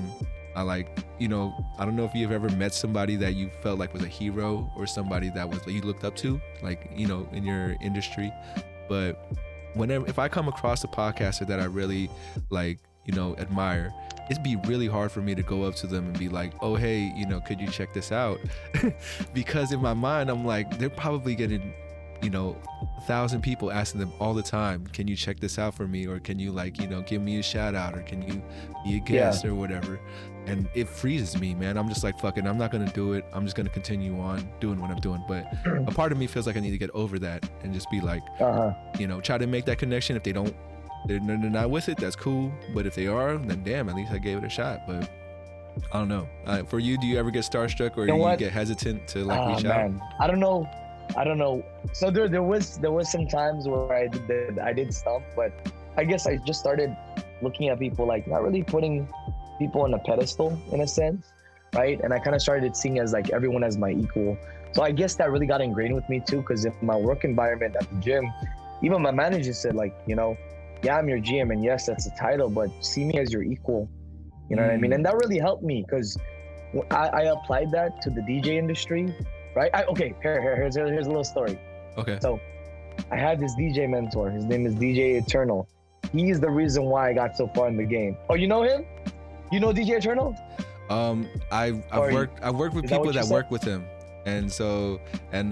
I like, you know, I don't know if you've ever met somebody that you felt like was a hero or somebody that was you looked up to, like, you know, in your industry. But if I come across a podcaster that I really like, you know, admire, it'd be really hard for me to go up to them and be like, oh, hey, you know, could you check this out? Because in my mind, I'm like, they're probably getting, you know, 1,000 people asking them all the time, can you check this out for me? Or can you, like, you know, give me a shout out, or can you be a guest or whatever? And it freezes me, man. I'm just like, fuck it, I'm not gonna do it. I'm just gonna continue on doing what I'm doing. But a part of me feels like I need to get over that and just be like, you know, try to make that connection. If they're not with it, that's cool. But if they are, then damn, at least I gave it a shot. But I don't know. For you, do you ever get starstruck, or do you get hesitant to like reach out?
I don't know. So there was some times where I did stuff, but I guess I just started looking at people like not really putting people on a pedestal in a sense, right? And I kind of started seeing as like everyone as my equal. So I guess that really got ingrained with me too, because in my work environment at the gym, even my manager said like, you know, yeah, I'm your GM, and yes, that's the title, but see me as your equal. You know what I mean? And that really helped me, because I applied that to the DJ industry. Right? Here's a little story. Okay. So I had this DJ mentor. His name is DJ Eternal. He's the reason why I got so far in the game. Oh, you know him? You know DJ Eternal?
I've worked with people that work with him, and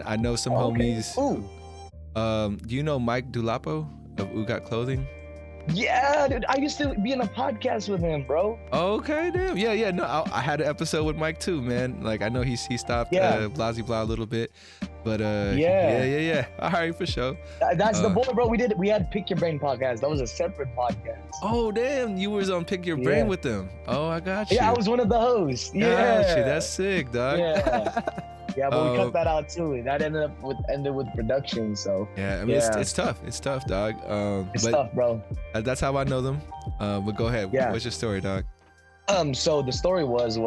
I know some homies. Do you know Mike Dulapo of Ugot Clothing?
Yeah, dude, I used to be in a podcast with him, bro.
Okay, damn. Yeah. No, I had an episode with Mike too, man. Like, I know he stopped Blasey Blah a little bit, but yeah. All right, for sure.
That's the boy, bro. We had Pick Your Brain podcast. That was a separate podcast.
Oh, damn. You was on Pick Your Brain with them. Oh, I got you.
Yeah, I was one of the hosts. Yeah.
Got you. That's sick, dog.
Yeah. Yeah, but we cut that out too. That ended with production. So
yeah, I mean it's tough. It's tough, dog.
It's tough, bro.
That's how I know them. But go ahead. Yeah. What's your story, dog?
So the story was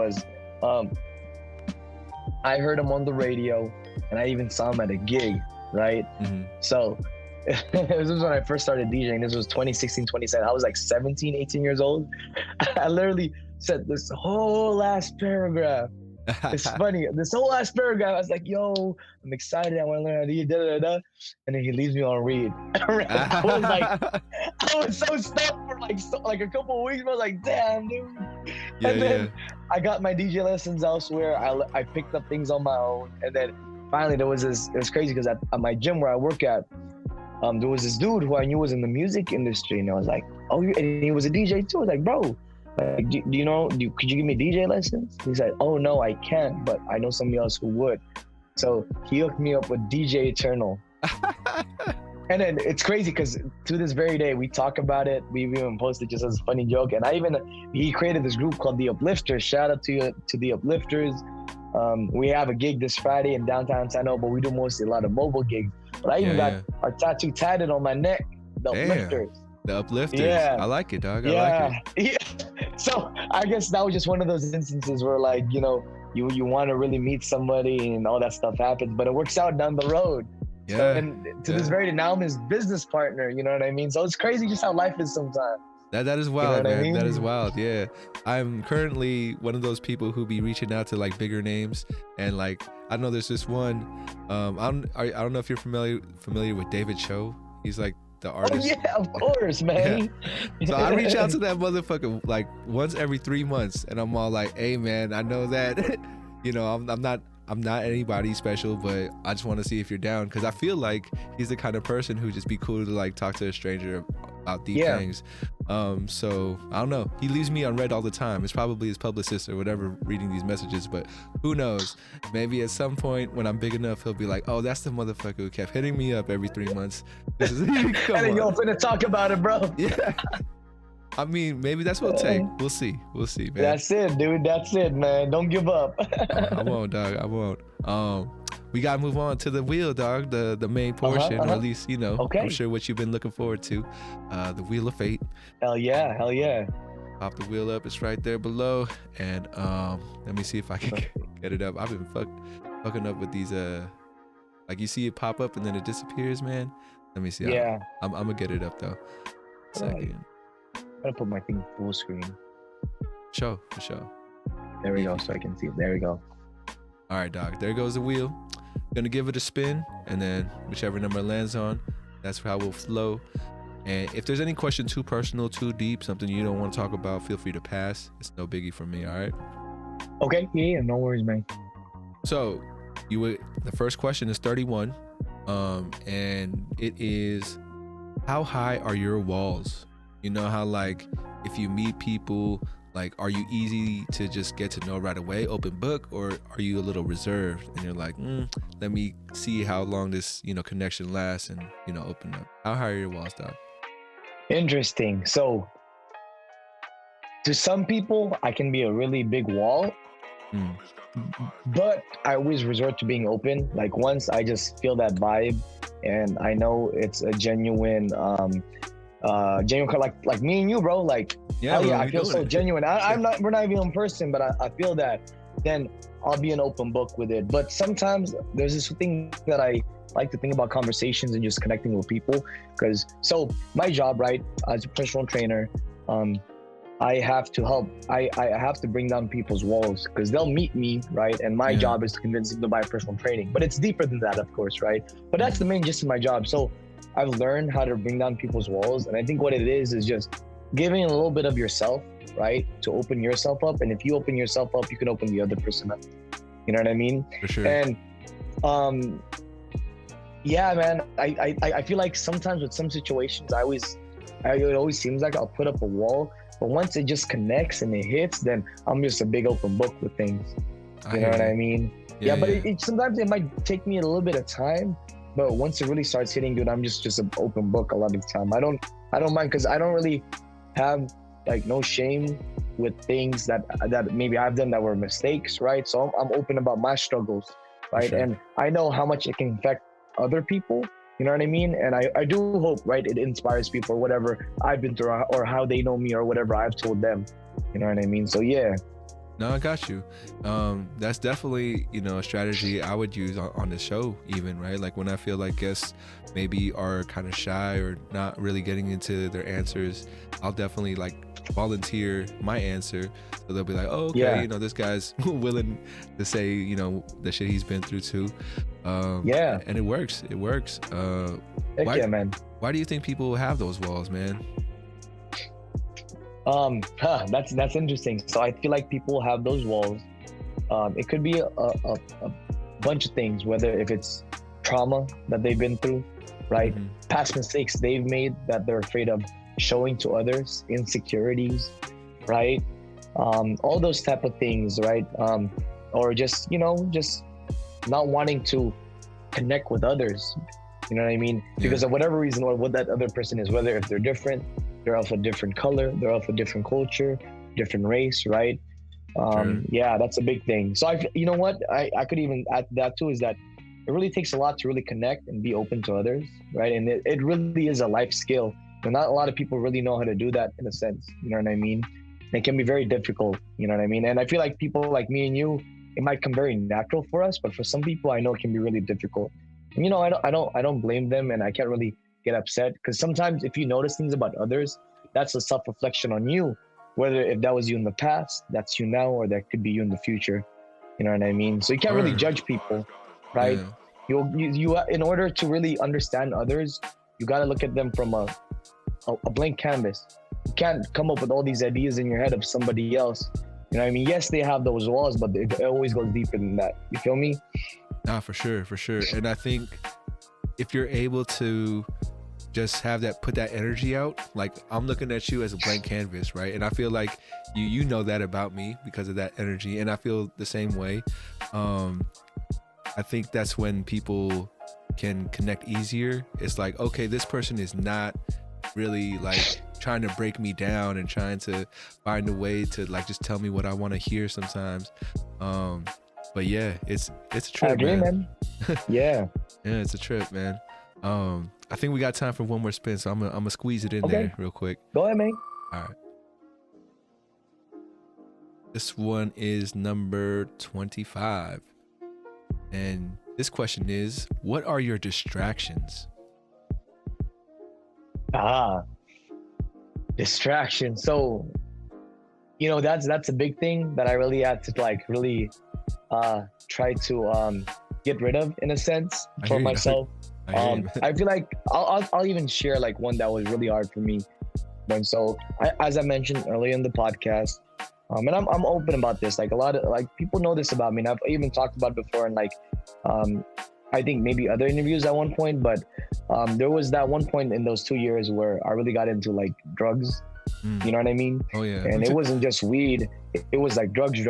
I heard him on the radio, and I even saw him at a gig, right? Mm-hmm. So This was when I first started DJing. This was 2016, 2017. I was like 17, 18 years old. I literally said this whole last paragraph. It's funny. This whole last paragraph, I was like, yo, I'm excited. I want to learn how to do da. And then he leaves me on read. I was so stuck for like a couple of weeks. I was like, damn, dude.
Yeah,
And then I got my DJ lessons elsewhere. I picked up things on my own. And then finally it was crazy because at my gym where I work at, there was this dude who I knew was in the music industry. And I was like, oh, and he was a DJ too. I was like, bro, like, do you know, could you give me DJ lessons? He said, oh no, I can't, but I know somebody else who would. So he hooked me up with DJ Eternal. And then it's crazy because to this very day, we talk about it. We even posted just as a funny joke. And he created this group called The Uplifters. Shout out to The Uplifters. We have a gig this Friday in downtown San Diego, but we do mostly a lot of mobile gigs. But I even got our tattoo tatted on my neck, The Uplifters.
The Uplifters.
Yeah.
I like it, dog. I like
it. Yeah. So I guess that was just one of those instances where, like, you know, you want to really meet somebody and all that stuff happens, but it works out down the road. Yeah. So, and to this very day, now I'm his business partner. You know what I mean? So it's crazy just how life is sometimes.
That is wild,
you know
man.
I mean?
That is wild. Yeah. I'm currently one of those people who be reaching out to like bigger names, and like I know there's this one. I don't know if you're familiar with David Cho. He's like the artist.
Oh yeah, of course, man.
Yeah. So I reach out to that motherfucker like once every 3 months, and I'm all like, "Hey, man, I know that, you know, I'm not anybody special, but I just want to see if you're down," because I feel like he's the kind of person who just be cool to like talk to a stranger about deep things. So I don't know. He leaves me on read all the time. It's probably his publicist or whatever reading these messages, but who knows? Maybe at some point when I'm big enough, he'll be like, "Oh, that's the motherfucker who kept hitting me up every 3 months."
And then you're finna talk about it, bro.
Yeah. I mean, maybe that's what it'll take. We'll see, man.
That's it, dude. That's it, man. Don't give up.
I won't, dog. I won't. We gotta move on to the wheel, dog. The main portion, or at least, you know, I'm sure what you've been looking forward to. The Wheel of Fate.
Hell yeah.
Pop the wheel up. It's right there below. And let me see if I can get it up. I've been fucking up with these. Like you see it pop up and then it disappears, man. Let me see.
Yeah.
I'm gonna get it up though. Second.
I'm gonna put my thing full screen.
For sure.
There we go, so I can see it. There we go.
All right, dog. There goes the wheel. Gonna give it a spin, and then whichever number it lands on, that's how we'll flow. And if there's any question too personal, too deep, something you don't want to talk about, feel free to pass. It's no biggie for me. All right.
Okay. Yeah. No worries, man.
So, the first question is 31, and it is, how high are your walls? You know how like if you meet people, like are you easy to just get to know right away, open book, or are you a little reserved and you're like, let me see how long this, you know, connection lasts and, you know, open up? How high are your walls, dog?
Interesting. So to some people, I can be a really big wall, but I always resort to being open. Like once I just feel that vibe and I know it's a genuine like me and you, bro. Like, yeah, I feel so genuine. We're not even in person, but I feel that. Then I'll be an open book with it. But sometimes there's this thing that I like to think about conversations and just connecting with people. So my job, right, as a personal trainer, I have to help. I have to bring down people's walls because they'll meet me, right? And my job is to convince them to buy personal training. But it's deeper than that, of course, right? But that's the main gist of my job. So I've learned how to bring down people's walls. And I think what it is just giving a little bit of yourself, right? To open yourself up. And if you open yourself up, you can open the other person up. You know what I mean?
For sure.
And yeah, man, I feel like sometimes with some situations, it always seems like I'll put up a wall, but once it just connects and it hits, then I'm just a big open book with things. You know what I mean? Yeah, but it sometimes it might take me a little bit of time, but once it really starts hitting, dude, I'm just an open book a lot of the time. I don't mind because I don't really have like no shame with things that maybe I've done that were mistakes, right? So I'm open about my struggles, right? Sure. And I know how much it can affect other people, you know what I mean? And I do hope, right, it inspires people or whatever I've been through or how they know me or whatever I've told them, you know what I mean? So yeah.
No, I got you. That's definitely, a strategy I would use on the show even, right? Like when I feel like guests maybe are kind of shy or not really getting into their answers, I'll definitely like volunteer my answer. So they'll be like, oh, okay,
Yeah.
this guy's willing to say, the shit he's been through too.
Yeah.
And it works. It works.
Heck yeah, man.
Why do you think people have those walls, man?
That's interesting. So I feel like people have those walls. It could be a bunch of things, whether if it's trauma that they've been through, right?
Mm-hmm.
Past mistakes they've made that they're afraid of showing to others, insecurities, right? All those type of things, right? Or just not wanting to connect with others. You know what I mean? Because of whatever reason or what that other person is, whether if they're different, they're of a different color, they're of a different culture, different race, right?
Sure.
Yeah, that's a big thing. So you know what? I could even add to that too, is that it really takes a lot to really connect and be open to others, right? And it really is a life skill. And not a lot of people really know how to do that in a sense, you know what I mean? It can be very difficult, you know what I mean? And I feel like people like me and you, it might come very natural for us, but for some people I know it can be really difficult. And I don't blame them, and I can't really get upset, because sometimes if you notice things about others, that's a self-reflection on you, whether if that was you in the past, that's you now, or that could be you in the future. You know what I mean? So you can't really judge people, right?
Yeah.
You in order to really understand others, you got to look at them from a blank canvas. You can't come up with all these ideas in your head of somebody else. You know what I mean? Yes, they have those walls, but it always goes deeper than that. You feel me?
Nah, for sure. And I think if you're able to just put that energy out, like I'm looking at you as a blank canvas, right? And I feel like you know that about me because of that energy, and I feel the same way. I think that's when people can connect easier. It's like, okay, this person is not really like trying to break me down and trying to find a way to like just tell me what I want to hear sometimes. But yeah, it's a trip,
I agree, man. Yeah.
Yeah, it's a trip, man. I think we got time for one more spin, so I'm gonna squeeze it in there real quick.
Go ahead, man.
All right. This one is number 25. And this question is, what are your distractions?
Distraction. So, that's a big thing that I really had to like really try to get rid of, in a sense, for myself. I feel like I'll even share like one that was really hard for me. And so as I mentioned earlier in the podcast, and I'm open about this, like a lot of like people know this about me, and I've even talked about it before in like I think maybe other interviews at one point, but there was that one point in those 2 years where I really got into like drugs. You know what I mean?
Oh yeah.
And it wasn't just weed, it was like drugs,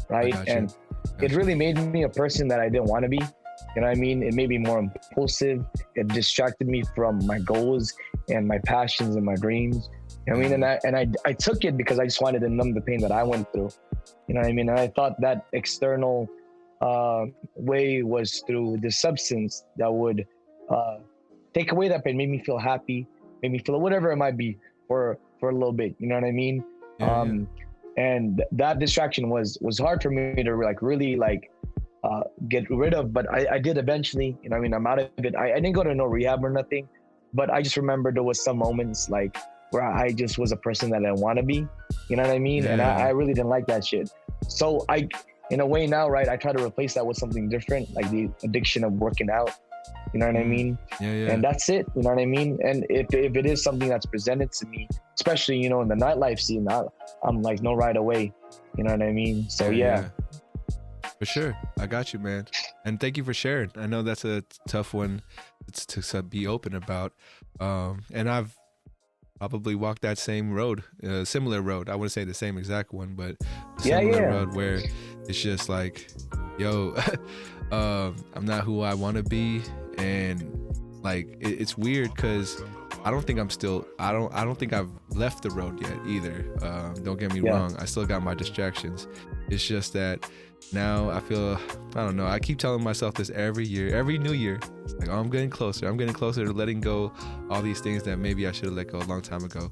right? And it really made me a person that I didn't want to be. You know what I mean? It made me more impulsive. It distracted me from my goals and my passions and my dreams. You know what I mean? And I took it because I just wanted to numb the pain that I went through. You know what I mean? And I thought that external way was through the substance that would take away that pain, made me feel happy, made me feel whatever it might be for a little bit. You know what I mean? And that distraction was hard for me to like really like get rid of, but I did eventually. You know what I mean? I'm out of it. I didn't go to no rehab or nothing, but I just remember there was some moments like where I just was a person that I didn't want to be. You know what I mean? And I really didn't like that shit. So in a way now, right, I try to replace that with something different, like the addiction of working out. You know what I mean? And that's it. You know what I mean? And if it is something that's presented to me, especially, in the nightlife scene, I'm like, no right away. You know what I mean? So yeah.
For sure. I got you, man. And thank you for sharing. I know that's a tough one to be open about. And I've probably walked that same road, similar road. I wouldn't say the same exact one, but similar road where it's just like, yo, I'm not who I want to be. And like, it's weird because I don't think I've left the road yet either. Don't get me wrong. I still got my distractions. It's just that now I feel, I don't know, I keep telling myself this every year, every new year, like, oh, I'm getting closer to letting go all these things that maybe I should have let go a long time ago.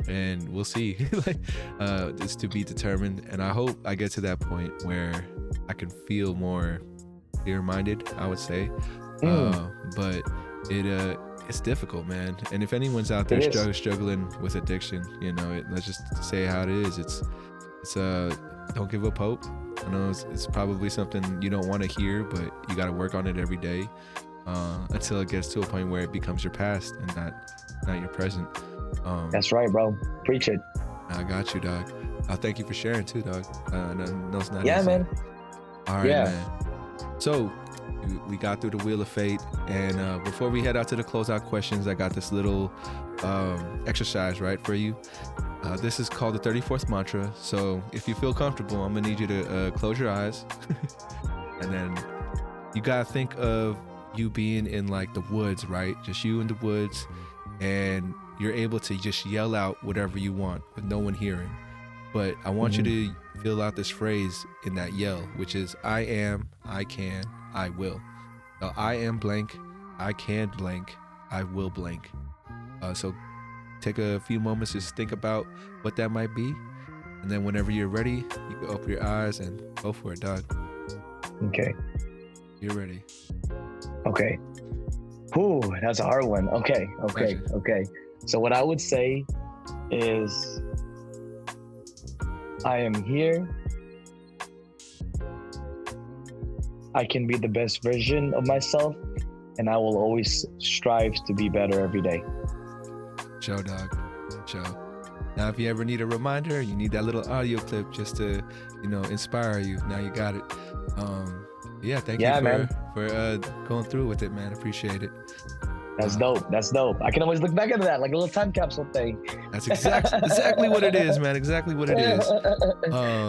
and we'll see. Like, it's to be determined, and I hope I get to that point where I can feel more clear-minded, I would say. But it's difficult, man. And if anyone's out there struggling with addiction, you know, let's just say how it is. It's don't give up hope. I know it's probably something you don't want to hear, but you got to work on it every day until it gets to a point where it becomes your past and not your present.
That's right, bro. Preach it.
I got you, dog. Thank you for sharing too, dog. No, it's not
easy.
Man. All right,
yeah.
Man. So we got through the Wheel of Fate, and before we head out to the closeout questions, I got this little exercise, right, for you. This is called the 34th mantra. So if you feel comfortable, I'm gonna need you to close your eyes, and then you gotta think of you being in like the woods, right? Just you in the woods, and you're able to just yell out whatever you want with no one hearing. But I want you to fill out this phrase in that yell, which is I am, I can, I will. So I am blank, I can blank, I will blank. So take a few moments to think about what that might be. And then whenever you're ready, you can open your eyes and go for it, dog.
Okay.
You're ready.
Okay. Whew, that's a hard one. Okay. So what I would say is I am here. I can be the best version of myself, and I will always strive to be better every day.
Show, dog. Show. Now, if you ever need a reminder, you need that little audio clip just to, inspire you. Now you got it. Thank you for going through with it, man. Appreciate it.
That's dope. I can always look back at that like a little time capsule thing.
That's exactly what it is, man. Exactly what it is.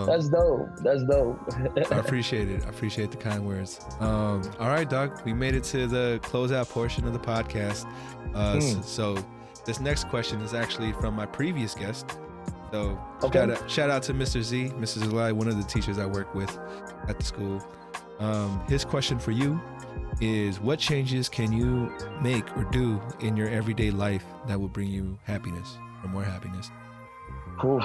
That's dope.
I appreciate it. I appreciate the kind words. All right, dog. We made it to the closeout portion of the podcast. So this next question is actually from my previous guest. So shout out to Mr. Z, Mrs. Eli, one of the teachers I work with at the school. His question for you is, what changes can you make or do in your everyday life that will bring you happiness or more happiness?
Ooh,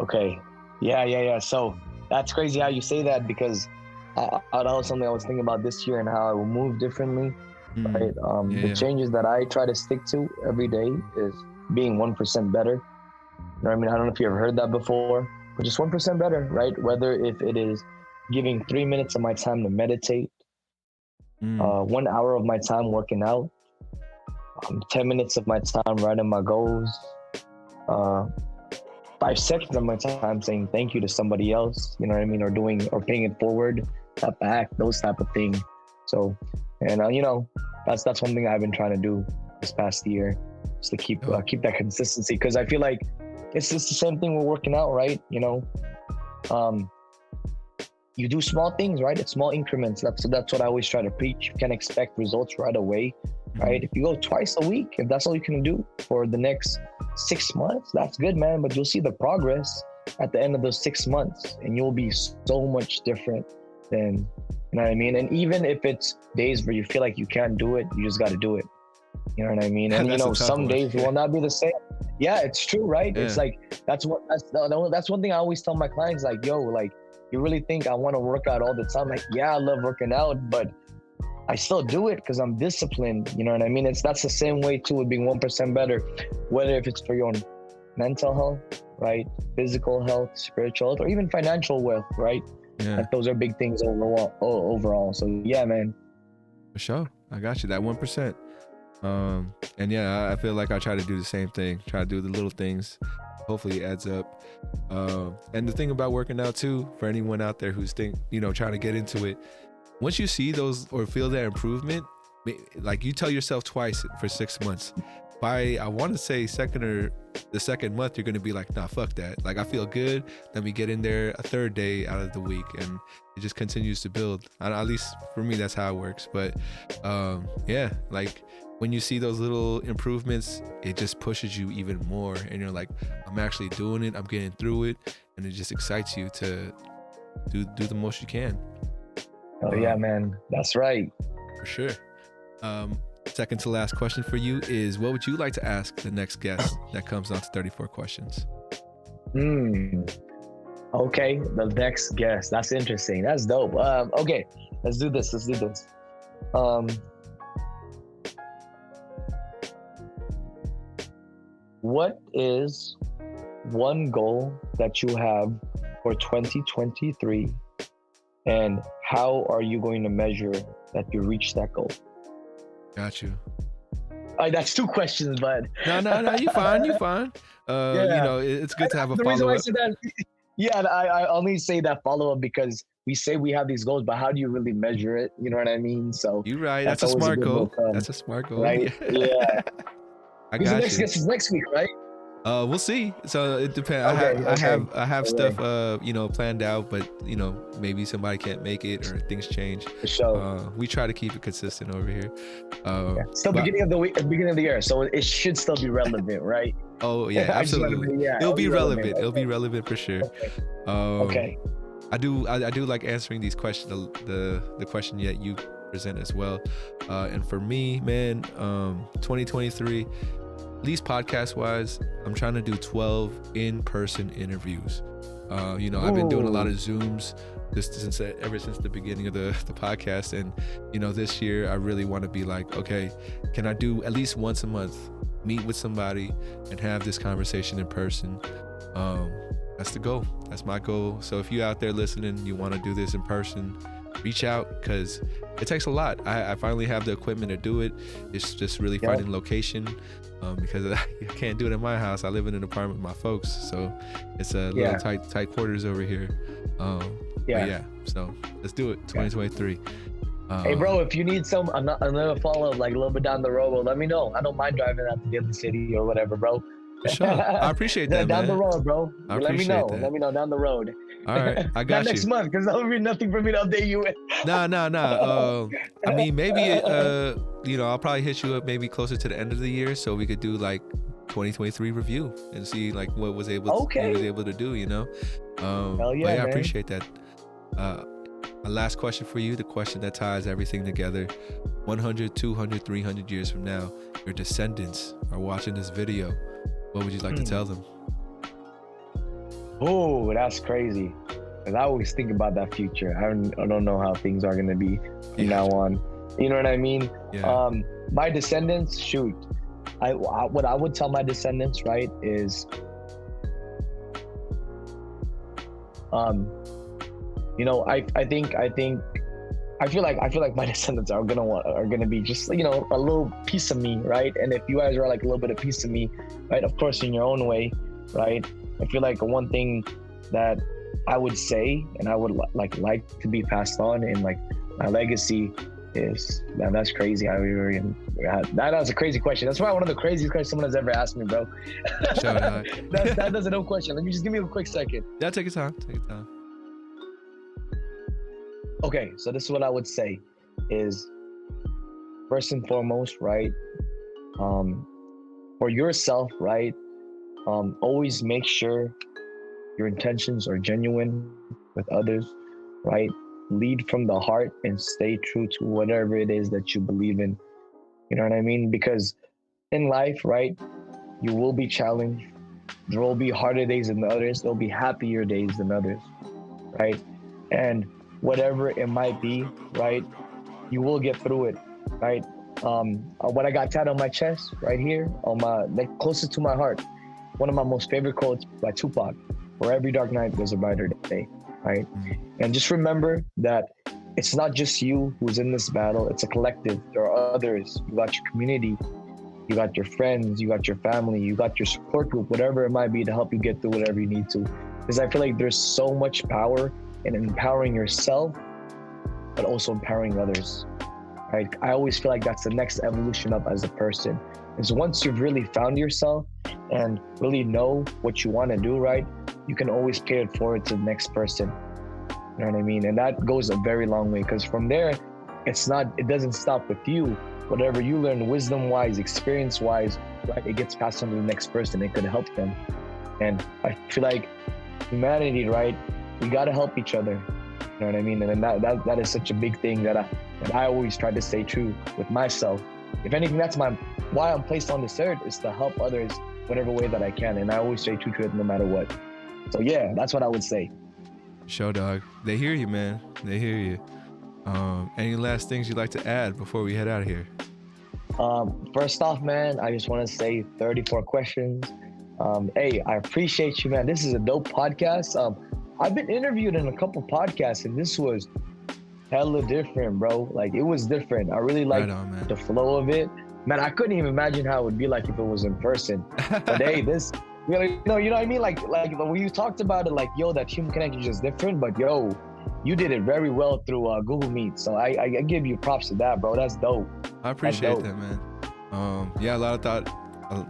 okay. Yeah. So that's crazy how you say that, because that was something I was thinking about this year and how I will move differently. Right. The changes that I try to stick to every day is being 1% better. You know what I mean? I don't know if you ever heard that before, but just 1% better, right? Whether if it is giving 3 minutes of my time to meditate, 1 hour of my time working out, 10 minutes of my time writing my goals, 5 seconds of my time saying thank you to somebody else, you know what I mean, or paying it forward, that back, those type of things. So, and that's one thing I've been trying to do this past year, just to keep that consistency, because I feel like it's just the same thing with working out, right? You do small things, right? It's small increments. That's what I always try to preach. You can't expect results right away, right? If you go twice a week, if that's all you can do for the next 6 months, that's good, man. But you'll see the progress at the end of those 6 months, and you'll be so much different than, you know what I mean? And even if it's days where you feel like you can't do it, you just got to do it. You know what I mean? And some days will not be the same. Yeah, it's true, right? Yeah. It's like, that's one thing I always tell my clients, like, yo, like, you really think I want to work out all the time? Like, yeah, I love working out, but I still do it because I'm disciplined. You know what I mean? That's the same way too with being 1% better, whether if it's for your own mental health, right? Physical health, spiritual health, or even financial wealth, right? Yeah. Like, those are big things overall. So yeah, man.
For sure. I got you. That 1%. And yeah, I feel like I try to do the same thing. Try to do the little things. Hopefully it adds up. And the thing about working out too, for anyone out there who's trying to get into it, once you see those or feel that improvement, like, you tell yourself twice for 6 months. By, I want to say the second month, you're going to be like, nah, fuck that. Like, I feel good. Let me get in there a third day out of the week. And it just continues to build. At least for me, that's how it works. But like, when you see those little improvements, it just pushes you even more. And you're like, I'm actually doing it. I'm getting through it. And it just excites you to do the most you can.
Oh, yeah, man. That's right.
For sure. Second to last question for you is, what would you like to ask the next guest that comes on to 34 Questions?
Okay, the next guest. That's interesting. That's dope. Okay, let's do this. What is one goal that you have for 2023, and how are you going to measure that you reach that goal?
Got you.
That's two questions, but
No, you fine.
Yeah.
You know, it's good to have a
the reason why I
follow-up.
said that, I only say that follow-up because we say we have these goals, but how do you really measure it? You know what I mean? So
You right. That's a
always
smart
good
goal.
rule of thumb,
That's a smart goal.
right? Yeah.
I
Who's the
got
next
you.
guest is next week, right?
We'll see. So it depends.
Okay,
I have
okay.
stuff you know, planned out, but you know, maybe somebody can't make it or things change.
For sure.
We try to keep it consistent over here.
Still
but-
beginning of the week, beginning of the year, so it should still be relevant, right?
Oh yeah,
I just wanna
absolutely.
be- yeah,
It'll be relevant.
okay.
It'll be relevant for sure.
Okay.
I do like answering these questions, the question that you present as well. And for me, man, 2023, at least podcast wise, I'm trying to do 12 in-person interviews. You know, I've been doing a lot of Zooms ever since the beginning of the podcast, and you know, this year I really want to be like, okay, can I do at least once a month, meet with somebody and have this conversation in person? That's the goal. That's my goal. So if you out there listening, you want to do this in person, reach out, because it takes a lot. I finally have the equipment to do it. It's just really finding location, because I can't do it in my house. I live in an apartment with my folks, so it's a little tight quarters over here. So let's do it. 2023.
Hey bro, if you need another follow-up, like a little bit down the road, well, let me know. I don't mind driving out to the other city or whatever, bro.
For sure. I appreciate that,
down
man.
the road, bro. Let me know.
That.
Let me know down the road.
All right, I got
Not next month, because that'll be nothing for me to update you with.
No. I mean, maybe you know, I'll probably hit you up maybe closer to the end of the year, so we could do like 2023 review and see like what was able to do. You know.
Hell yeah,
but
man.
I appreciate that. A last question for you, the question that ties everything together. 100, 200, 300 years from now, your descendants are watching this video. What would you like to tell them?
Oh, that's crazy. Because I always think about that future. I don't know how things are going to be from now on. You know what I mean?
Yeah.
My descendants, shoot. What I would tell my descendants, right, is, you know, I feel like my descendants are gonna be just, you know, a little piece of me, right? And if you guys are like a little bit of piece of me, right, of course in your own way, right? I feel like one thing that I would say and I would like to be passed on in like my legacy is, man, that's crazy. That was a crazy question. That's probably one of the craziest questions someone has ever asked me, bro. That's a no question. Let me just give me a quick second.
Yeah, take your time.
Okay, so this is what I would say is, first and foremost, right, for yourself, right, always make sure your intentions are genuine with others, right? Lead from the heart and stay true to whatever it is that you believe in. You know what I mean? Because in life, right, you will be challenged. There will be harder days than others. There'll be happier days than others, right? And whatever it might be, right, you will get through it, right? What I got tattooed on my chest right here, on my like closest to my heart, one of my most favorite quotes by Tupac: "For every dark night, there's a brighter day," right? And just remember that it's not just you who's in this battle, it's a collective. There are others. You got your community, you got your friends, you got your family, you got your support group, whatever it might be, to help you get through whatever you need to. Because I feel like there's so much power in empowering yourself, but also empowering others, right? I always feel like that's the next evolution up as a person. Is once you've really found yourself and really know what you want to do, right, you can always pay it forward to the next person. You know what I mean? And that goes a very long way, because from there, it doesn't stop with you. Whatever you learn wisdom-wise, experience-wise, right, it gets passed on to the next person. It could help them. And I feel like humanity, right, we got to help each other. You know what I mean? And that is such a big thing that I always try to stay true with myself, if anything, that's why I'm placed on this earth, is to help others whatever way that I can. And I always stay true to it no matter what. So yeah, that's what I would say.
Show dog. They hear you, man. They hear you. Any last things you'd like to add before we head out of here?
First off, man, I just want to say 34 questions. Hey, I appreciate you, man. This is a dope podcast. I've been interviewed in a couple podcasts, and this was hella different, bro. Like, it was different. I really liked the flow of it. Man, I couldn't even imagine how it would be like if it was in person. But hey, this, you know what I mean? Like when you talked about it, like, yo, that human connection is just different. But yo, you did it very well through Google Meet. So I give you props to that, bro. That's dope.
I appreciate that, man. Yeah,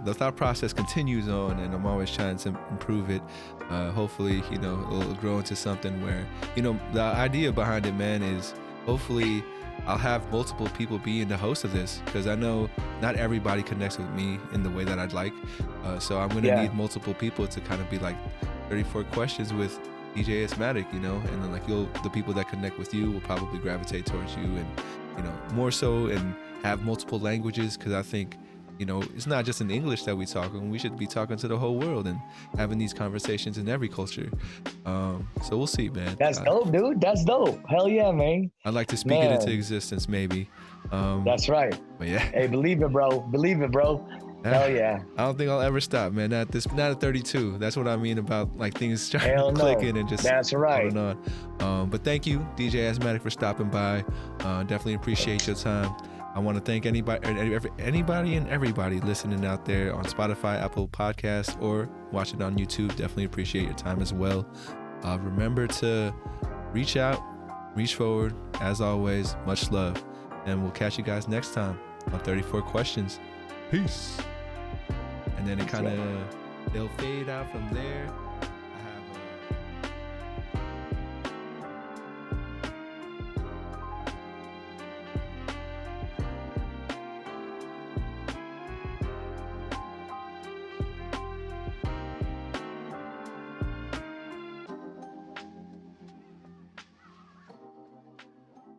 the thought process continues on, and I'm always trying to improve it. Hopefully, you know, it'll grow into something where, you know, the idea behind it, man, is hopefully I'll have multiple people being the host of this, because I know not everybody connects with me in the way that I'd like. So I'm going to need multiple people to kind of be like 34 questions with DJ Asthmatc, you know, and then like the people that connect with you will probably gravitate towards you, and, you know, more so, and have multiple languages, because I think, you know, it's not just in English that we talk, and we should be talking to the whole world and having these conversations in every culture. So we'll see, man.
That's dope, dude. That's dope. Hell yeah, man.
I'd like to speak it into existence, maybe.
That's right.
But yeah.
Hey, believe it, bro. Believe it, bro. Hell yeah.
I don't think I'll ever stop, man. Not at 32. That's what I mean about like things starting to click in and just
That's right.
on and on. But thank you, DJ Asthmatc, for stopping by. Definitely appreciate your time. I want to thank anybody and everybody listening out there on Spotify, Apple Podcasts, or watch it on YouTube. Definitely appreciate your time as well. Remember to reach out, reach forward. As always, much love. And we'll catch you guys next time on 34 Questions. Peace. And then they'll fade out from there.